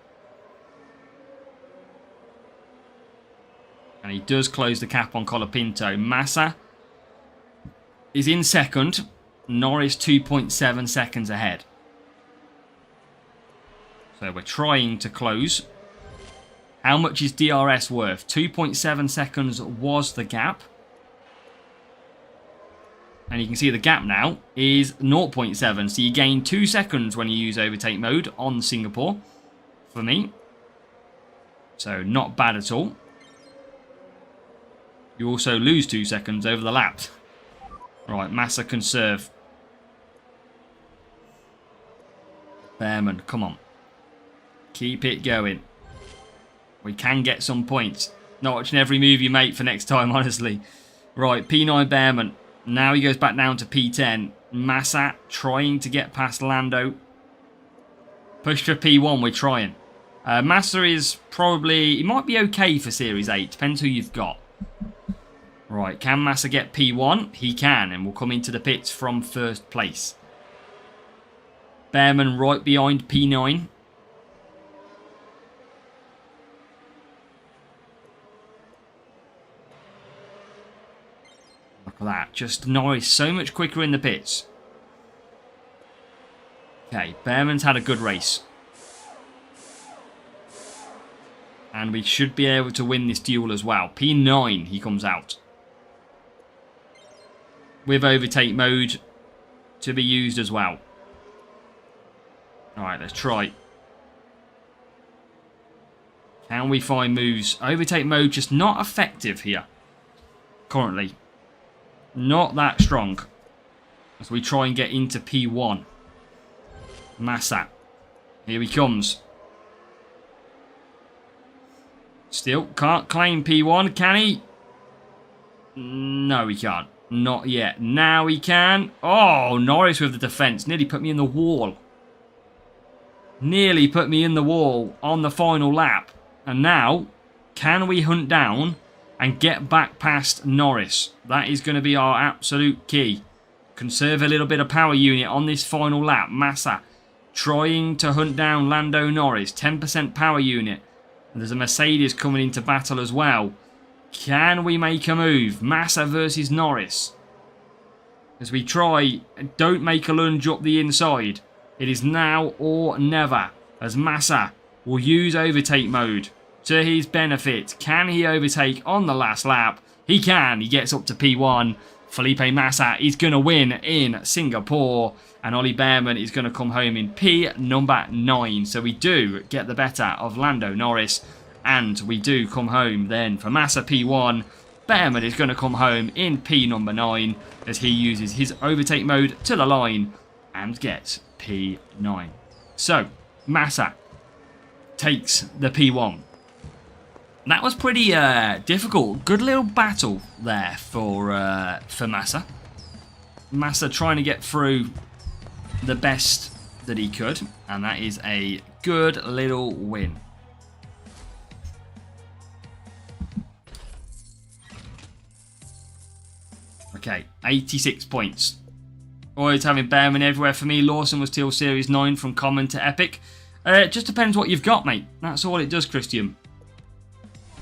And he does close the gap on Colapinto. Massa is in second. Norris 2.7 seconds ahead. So we're trying to close. How much is DRS worth? 2.7 seconds was the gap. And you can see the gap now is 0.7. So you gain 2 seconds when you use overtake mode on Singapore. For me. So not bad at all. You also lose 2 seconds over the lap. Right, Massa can serve. Behrman, come on. Keep it going. We can get some points. Not watching every move you make for next time, honestly. Right, P9 Behrman. Now he goes back down to P10. Massa trying to get past Lando. Push for P1, we're trying. Massa is probably... He might be okay for Series 8. Depends who you've got. Right, can Massa get P1? He can, and will come into the pits from first place. Behrman right behind P9. Look at that. Just Norris so much quicker in the pits. Okay, Behrman's had a good race. And we should be able to win this duel as well. P9, he comes out. With overtake mode to be used as well. Alright, let's try. Can we find moves? Overtake mode just not effective here. Currently. Not that strong. As we try and get into P1. Massa. Here he comes. Still can't claim P1, can he? No, he can't. Not yet. Now he can. Oh, Norris with the defence. Nearly put me in the wall. Nearly put me in the wall on the final lap. And now, can we hunt down and get back past Norris? That is going to be our absolute key. Conserve a little bit of power unit on this final lap. Massa trying to hunt down Lando Norris. 10% power unit. And there's a Mercedes coming into battle as well. Can we make a move? Massa versus Norris. As we try, don't make a lunge up the inside. It is now or never. As Massa will use overtake mode to his benefit. Can he overtake on the last lap? He can. He gets up to P1. Felipe Massa is going to win in Singapore. And Ollie Behrman is going to come home in P number 9. So we do get the better of Lando Norris. And we do come home then for Massa P1. Behrman is going to come home in P number 9 as he uses his overtake mode to the line and gets P9. So, Massa takes the P1. That was pretty difficult. Good little battle there for Massa. Massa trying to get through the best that he could. And that is a good little win. Okay, 86 points. Always having Behrman everywhere for me. Lawson was still Series 9 from Common to Epic. It just depends what you've got, mate. That's all it does, Christian.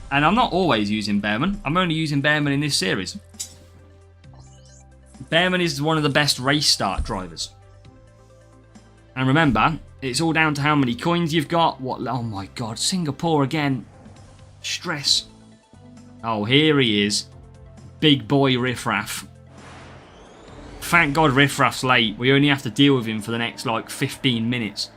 And I'm not always using Behrman. I'm only using Behrman in this series. Behrman is one of the best race start drivers. And remember, it's all down to how many coins you've got. Oh my god, Singapore again. Stress. Oh, here he is. Big boy Riffraff. Thank God Riffraff's late. We only have to deal with him for the next like 15 minutes.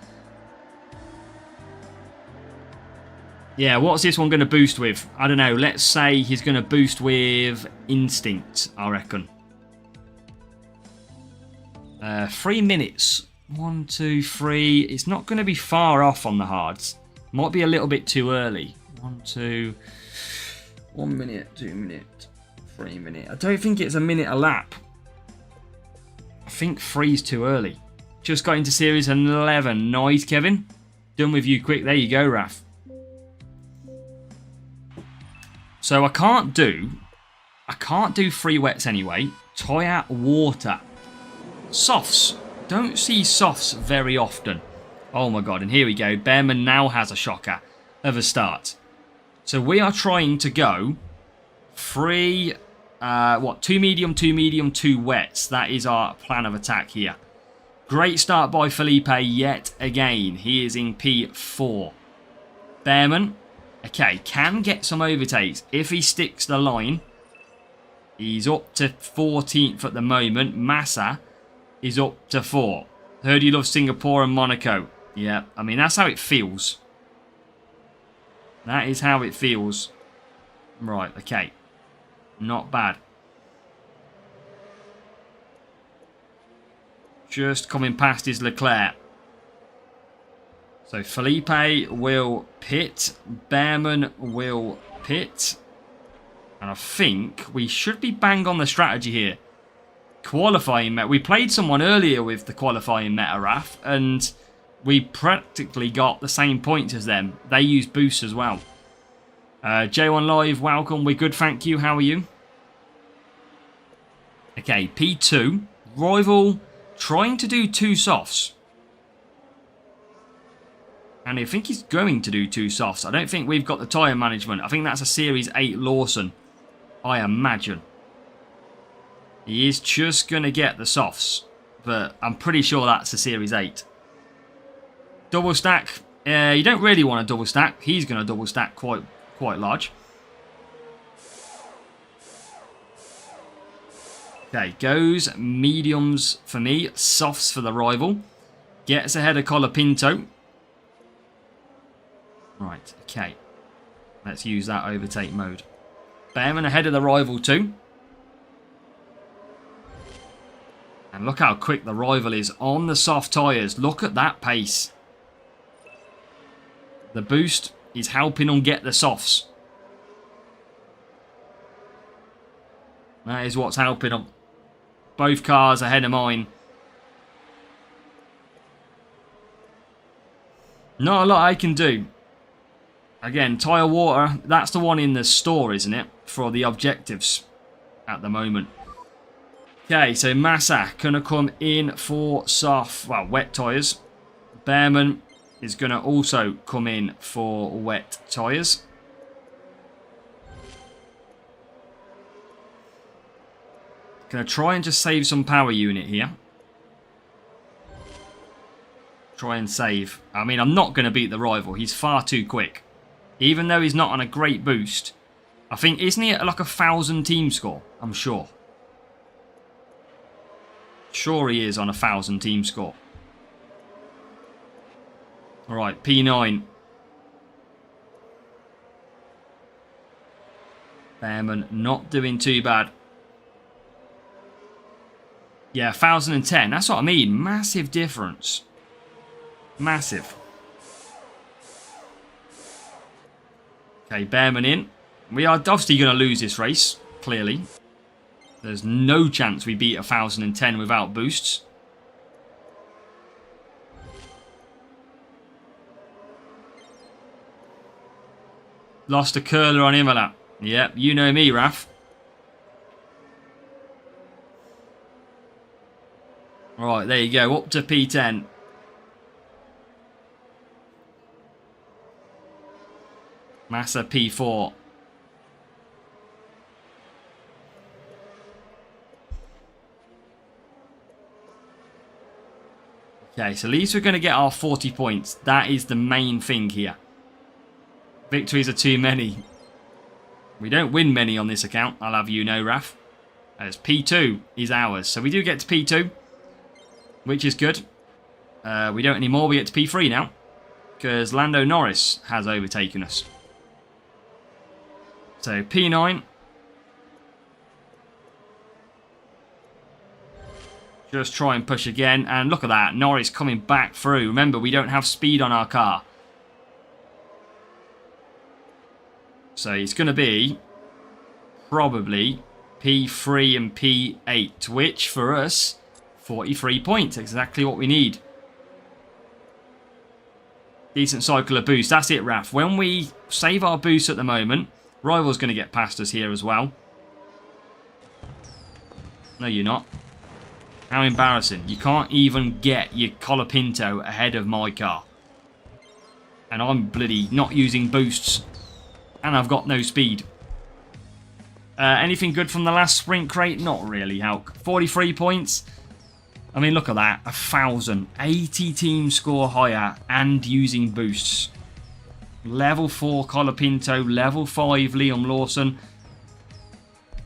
Yeah, what's this one going to boost with? I don't know. Let's say he's going to boost with Instinct, I reckon. 3 minutes. 1, 2, 3. It's not going to be far off on the hards. Might be a little bit too early. 1, 2. 1 minute, 2 minutes. 3 minutes. I don't think it's a minute a lap. I think 3's too early. Just got into Series 11. Nice, Kevin. Done with you quick. There you go, Raf. So I can't do free wets anyway. Tyre water. Softs. Don't see softs very often. Oh my god, and here we go. Bearman now has a shocker of a start. So we are trying to go 3, 2 medium, 2 medium, 2 wets. That is our plan of attack here. Great start by Felipe yet again. He is in P4. Bearman, okay, can get some overtakes if he sticks the line. He's up to 14th at the moment. Massa is up to 4. Heard you love Singapore and Monaco. Yeah, I mean, that's how it feels. That is how it feels. Right, okay. Not bad. Just coming past is Leclerc. So Felipe will pit. Bearman will pit. And I think we should be bang on the strategy here. Qualifying meta. We played someone earlier with the qualifying meta, Raf, and we practically got the same points as them. They use boosts as well. J1 Live, welcome. We're good, thank you. How are you? Okay, P2. Rival trying to do 2 softs. And I think he's going to do 2 softs. I don't think we've got the tyre management. I think that's a Series 8 Lawson, I imagine. He is just going to get the softs. But I'm pretty sure that's a Series 8. Double stack. You don't really want a double stack. He's going to double stack quite large. Okay, goes mediums for me, softs for the rival. Gets ahead of Colapinto. Right, okay. Let's use that overtake mode. Bearman ahead of the rival too. And look how quick the rival is on the soft tyres. Look at that pace. The boost is helping them get the softs. That is what's helping them. Both cars ahead of mine. Not a lot I can do. Again, tyre water, that's the one in the store, isn't it? For the objectives at the moment. Okay, so Massa going to come in for soft, well, wet tyres. Bearman is going to also come in for wet tyres. Going to try and just save some power unit here. Try and save. I mean, I'm not going to beat the rival. He's far too quick. Even though he's not on a great boost. I think, isn't he at like 1,000 team score? I'm sure. Sure he is on 1,000 team score. Alright, P9. Bearman not doing too bad. Yeah, 1,010. That's what I mean. Massive difference. Massive. Okay, Bearman in. We are obviously going to lose this race, clearly. There's no chance we beat 1,010 without boosts. Lost a curler on Imola. Yep, you know me, Raf. Right, there you go. Up to P10. Massa P4. Okay, so at least we're going to get our 40 points. That is the main thing here. Victories are too many. We don't win many on this account, I'll have you know, Raf. As P2 is ours. So we do get to P2, which is good. We don't anymore. We get to P3 now, because Lando Norris has overtaken us. So P9. Just try and push again. And look at that. Norris coming back through. Remember, we don't have speed on our car. So it's going to be probably P3 and P8, which for us, 43 points. Exactly what we need. Decent cycle of boost. That's it, Raf. When we save our boost at the moment, Rival's going to get past us here as well. No, you're not. How embarrassing. You can't even get your Colapinto ahead of my car. And I'm bloody not using boosts. And I've got no speed. Anything good from the last sprint crate? Not really, Hulk. 43 points. I mean, look at that. 1,000. 80 team score higher and using boosts. Level 4 Colapinto. Level 5 Liam Lawson.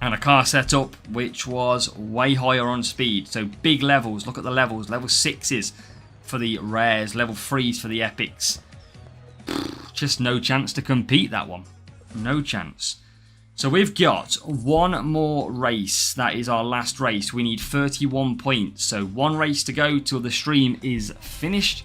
And a car setup which was way higher on speed. So big levels. Look at the levels. Level 6s for the rares. Level 3s for the epics. Just no chance to compete, that one. No chance. So we've got one more race. That is our last race. We need 31 points. So one race to go till the stream is finished.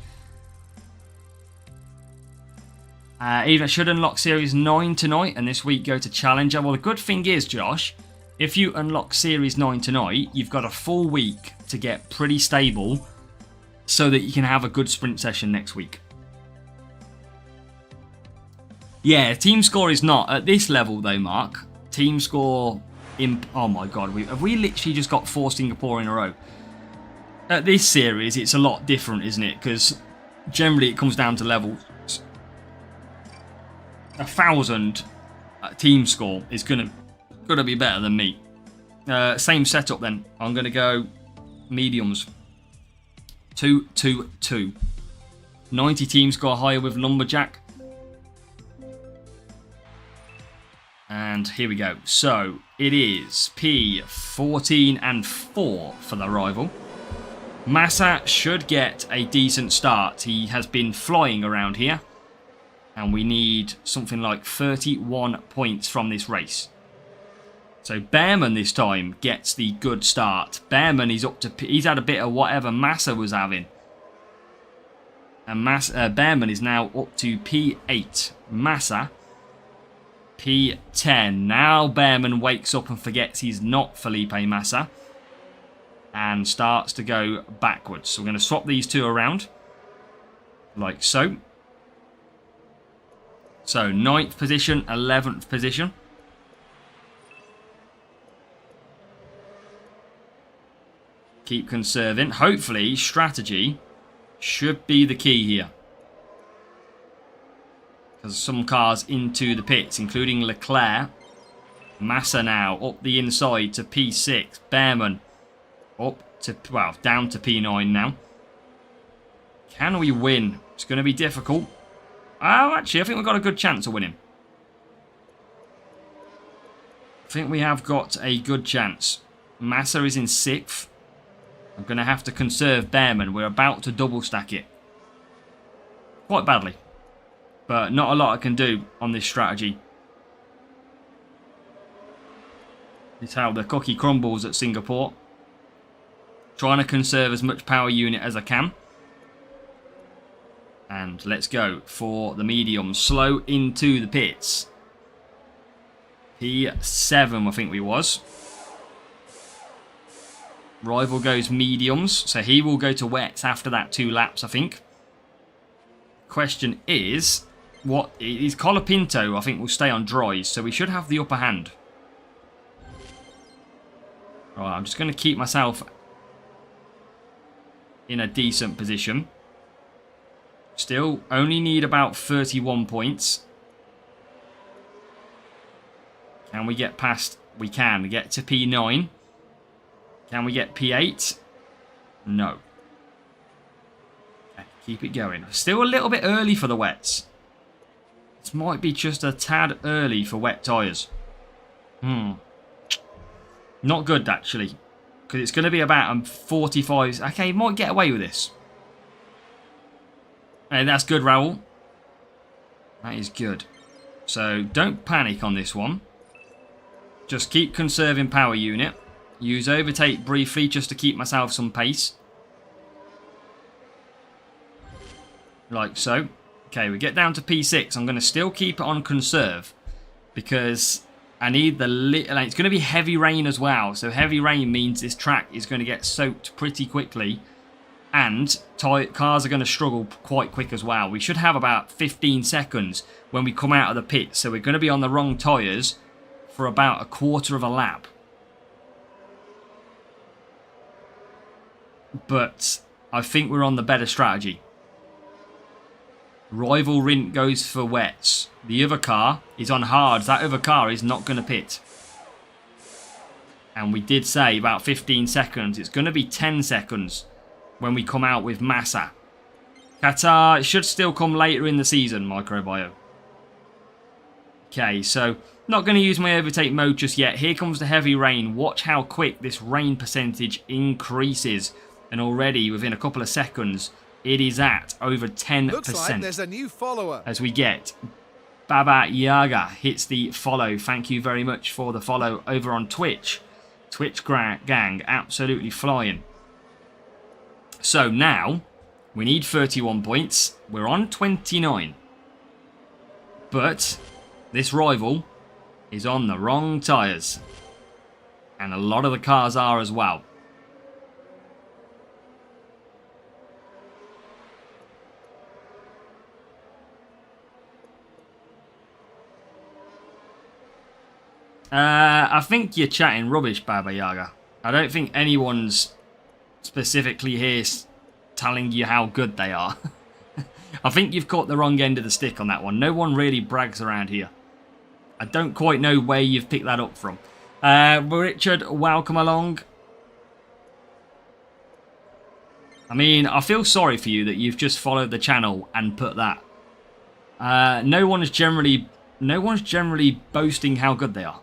Even should unlock Series 9 tonight and this week go to Challenger. Well, the good thing is, Josh, if you unlock Series 9 tonight, you've got a full week to get pretty stable so that you can have a good sprint session next week. Yeah, team score is not at this level though, Mark. Team score oh my god, have we literally just got 4 Singapore in a row? At this series, it's a lot different, isn't it? Because generally it comes down to levels. 1,000 team score is gonna be better than me. Same setup then. I'm gonna go mediums. 2-2-2. 90 team score higher with Lumberjack. And here we go. So it is P14 and 4 for the rival. Massa should get a decent start. He has been flying around here. And we need something like 31 points from this race. So Behrman this time gets the good start. Behrman is up to... He's had a bit of whatever Massa was having. And Behrman is now up to P8. Massa... P10. Now Behrman wakes up and forgets he's not Felipe Massa. And starts to go backwards. So we're going to swap these two around. Like so. So 9th position, 11th position. Keep conserving. Hopefully strategy should be the key here. Because some cars into the pits, including Leclerc. Massa now up the inside to P6. Behrman up to, well, down to P9 now. Can we win? It's going to be difficult. Oh, actually, I think we've got a good chance of winning. I think we have got a good chance. Massa is in 6th. I'm going to have to conserve Behrman. We're about to double stack it. Quite badly. But not a lot I can do on this strategy. It's how the cookie crumbles at Singapore. Trying to conserve as much power unit as I can. And let's go for the medium. Slow into the pits. P7 I think we was. Rival goes mediums. So he will go to wets after that 2 laps I think. Question is... What is Colapinto, I think, will stay on dries, so we should have the upper hand. Alright, I'm just going to keep myself in a decent position. Still, only need about 31 points. Can we get past? We can. Get to P9. Can we get P8? No. Okay, keep it going. Still a little bit early for the wets. This might be just a tad early for wet tyres. Not good, actually. Because it's going to be about 45... Okay, might get away with this. Hey, that's good, Raul. That is good. So, don't panic on this one. Just keep conserving power unit. Use overtake briefly just to keep myself some pace. Like so. Okay, we get down to P6. I'm going to still keep it on conserve because I need the... It's going to be heavy rain as well. So heavy rain means this track is going to get soaked pretty quickly. And cars are going to struggle quite quick as well. We should have about 15 seconds when we come out of the pit. So we're going to be on the wrong tyres for about a quarter of a lap. but I think we're on the better strategy. Rival Rint goes for wets. The other car is on hards. That other car is not going to pit. And we did say about 15 seconds. It's going to be 10 seconds when we come out with Massa. Qatar should still come later in the season, Microbio. Okay, so not going to use my overtake mode just yet. Here comes the heavy rain. Watch how quick this rain percentage increases. And already within a couple of seconds, it is at over 10%. Looks like there's a new follower. As we get Baba Yaga hits the follow. Thank you very much for the follow over on Twitch. Twitch gang, absolutely flying. So now, we need 31 points. We're on 29. But this rival is on the wrong tyres. And a lot of the cars are as well. I think you're chatting rubbish, Baba Yaga. I don't think anyone's specifically here telling you how good they are. I think you've caught the wrong end of the stick on that one. No one really brags around here. I don't quite know where you've picked that up from. Richard, welcome along. I mean, I feel sorry for you that you've just followed the channel and put that. No one's generally boasting how good they are.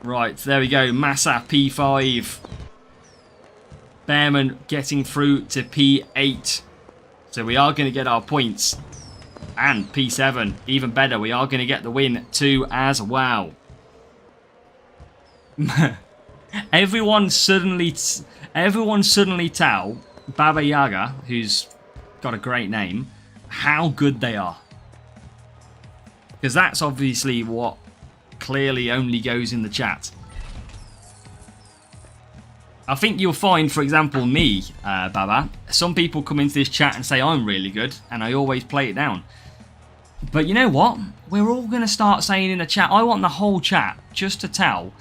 Right, there we go. Massa P5. Behrman getting through to P8. So we are going to get our points. And P7, even better, we are going to get the win too as well. Everyone suddenly tell Baba Yaga, who's got a great name, how good they are. Because that's obviously what clearly only goes in the chat. I think you'll find, for example, me, Baba, some people come into this chat and say I'm really good, and I always play it down. But you know what? We're all going to start saying in the chat, I want the whole chat just to tell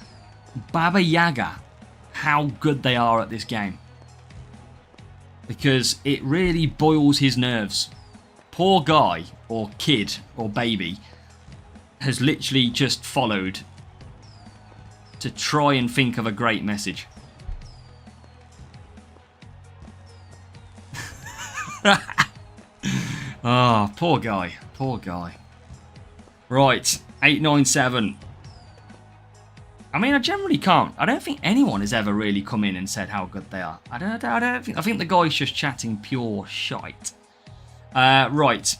Baba Yaga how good they are at this game. Because it really boils his nerves. Poor guy, or kid, or baby, has literally just followed to try and think of a great message. Ah, oh, poor guy. Poor guy. Right, 897. I mean, I generally can't. I don't think anyone has ever really come in and said how good they are. I think the guy's just chatting pure shite. Right.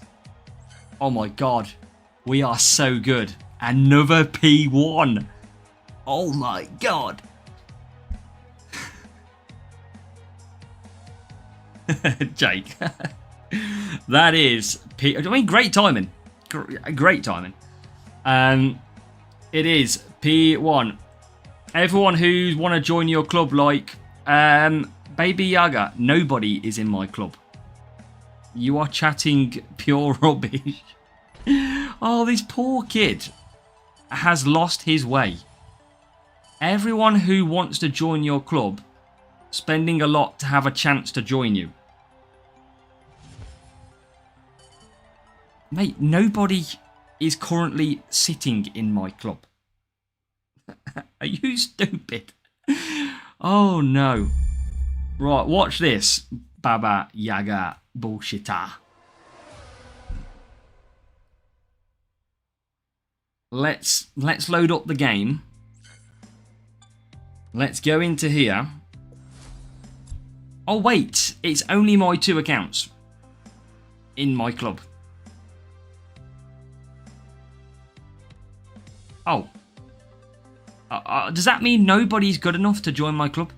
Oh my god. We are so good. Another P1. Oh my god. Jake. That is I mean, great timing. Great timing. It is P1. Everyone who want to join your club, like Baby Yaga, nobody is in my club. You are chatting pure rubbish. Oh, this poor kid has lost his way. Everyone who wants to join your club, spending a lot to have a chance to join you. Mate, nobody is currently sitting in my club. Are you stupid? Oh no. Right, watch this. Baba Yaga bullshitter. Let's load up the game. Let's go into here. Oh wait, it's only my 2 accounts in my club. Oh. Does that mean nobody's good enough to join my club?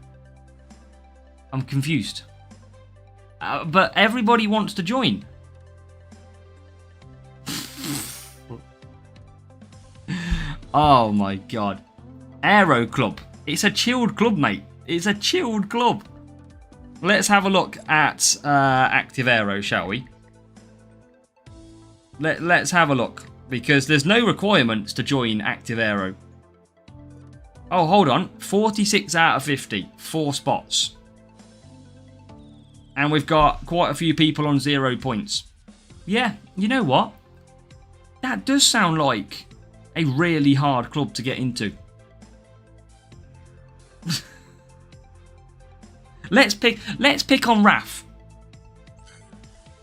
I'm confused. But everybody wants to join. Oh my god. Aero Club. It's a chilled club, mate. It's a chilled club. Let's have a look at Active Aero, shall we? Let's have a look. Because there's no requirements to join Active Aero. Oh, hold on. 46 out of 50. 4 spots. And we've got quite a few people on 0 points. Yeah, you know what? That does sound like a really hard club to get into. Let's pick on Raf.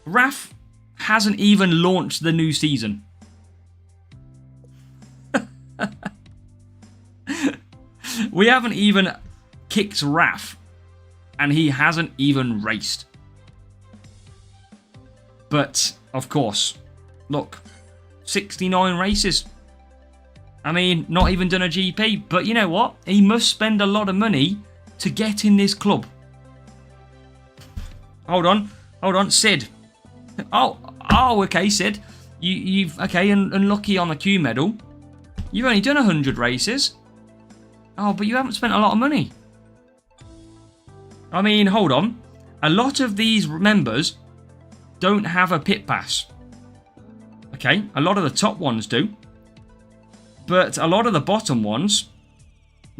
Raf hasn't even launched the new season. We haven't even kicked Raf, and he hasn't even raced. But, of course, look, 69 races. I mean, not even done a GP, but you know what? He must spend a lot of money to get in this club. Hold on, Sid. Oh, okay, Sid. You've okay, and lucky on the Q medal. You've only done 100 races. Oh, but you haven't spent a lot of money. I mean, hold on. A lot of these members don't have a pit pass. Okay, a lot of the top ones do. But a lot of the bottom ones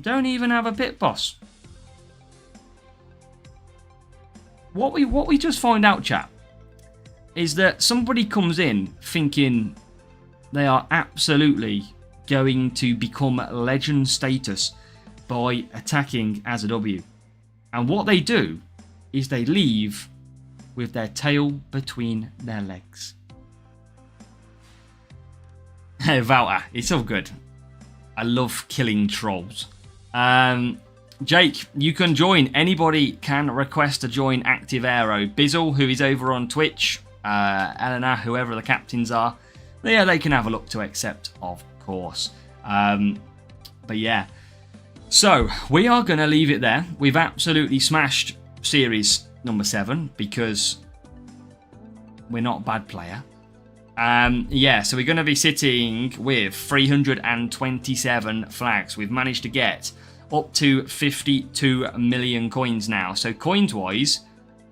don't even have a pit pass. What we just find out, chat, is that somebody comes in thinking they are absolutely going to become legend status by attacking as a W. And what they do is they leave with their tail between their legs. Hey, Valta, it's all good. I love killing trolls. Jake, you can join. Anybody can request to join Active Aero. Bizzle, who is over on Twitch, Eleanor, whoever the captains are, yeah, they can have a look to accept, of course. But yeah, so we are going to leave it there. We've absolutely smashed series number 7 because we're not a bad player. Yeah, so we're going to be sitting with 327 flags. We've managed to get up to 52 million coins now. So coins-wise,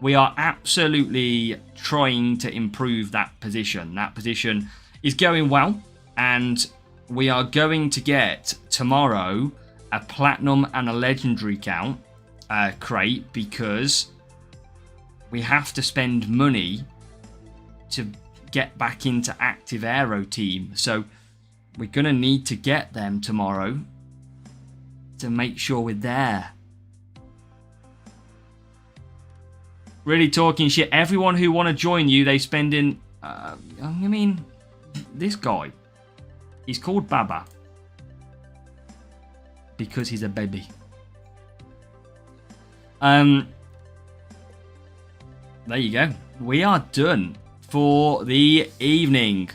we are absolutely trying to improve that position. That position is going well, and we are going to get tomorrow a platinum and a legendary crate because we have to spend money to get back into Active Aero team. So we're going to need to get them tomorrow to make sure we're there. Really talking shit. Everyone who want to join you, they spend in... I mean, this guy, he's called Baba because he's a baby. There you go. We are done for the evening.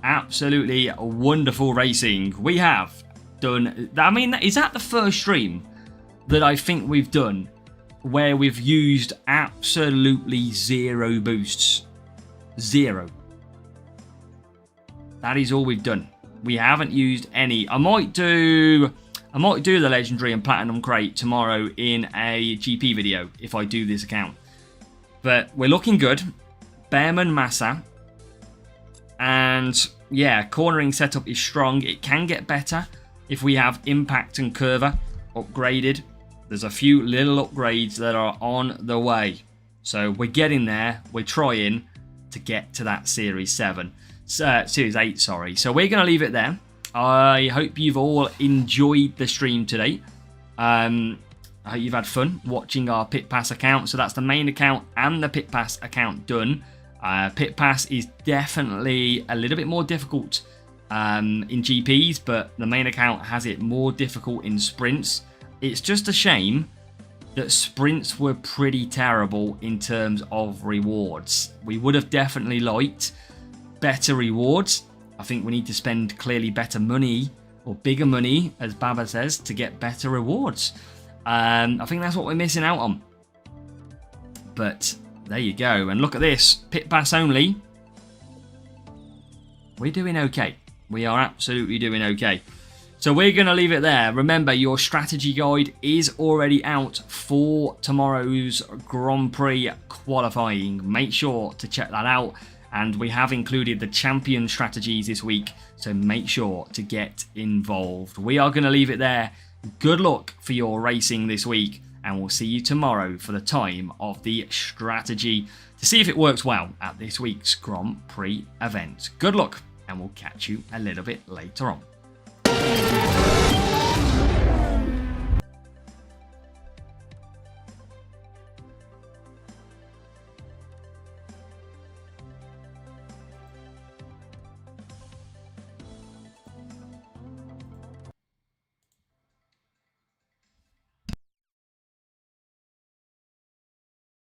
Absolutely wonderful racing. We have done... I mean, is that the first stream that I think we've done where we've used absolutely 0 boosts? 0. That is all we've done. We haven't used any. I might do the legendary and platinum crate tomorrow in a GP video if I do this account. But we're looking good. Bearman Massa. And yeah, cornering setup is strong. It can get better if we have impact and curver upgraded. There's a few little upgrades that are on the way. So we're getting there. We're trying to get to that Series 7. Series 8, sorry. So we're going to leave it there. I hope you've all enjoyed the stream today. I hope you've had fun watching our Pit Pass account. So that's the main account and the Pit Pass account done. Pit Pass is definitely a little bit more difficult in GPs, but the main account has it more difficult in sprints. It's just a shame that sprints were pretty terrible in terms of rewards. We would have definitely liked better rewards. I think we need to spend clearly better money, or bigger money, as Baba says, to get better rewards. I think that's what we're missing out on. But there you go. And look at this. Pit Pass only. We're doing okay. We are absolutely doing okay. So we're going to leave it there. Remember, your strategy guide is already out for tomorrow's Grand Prix qualifying. Make sure to check that out. And we have included the champion strategies this week, so make sure to get involved. We are going to leave it there. Good luck for your racing this week, and we'll see you tomorrow for the time of the strategy to see if it works well at this week's Grand Prix event. Good luck, and we'll catch you a little bit later on.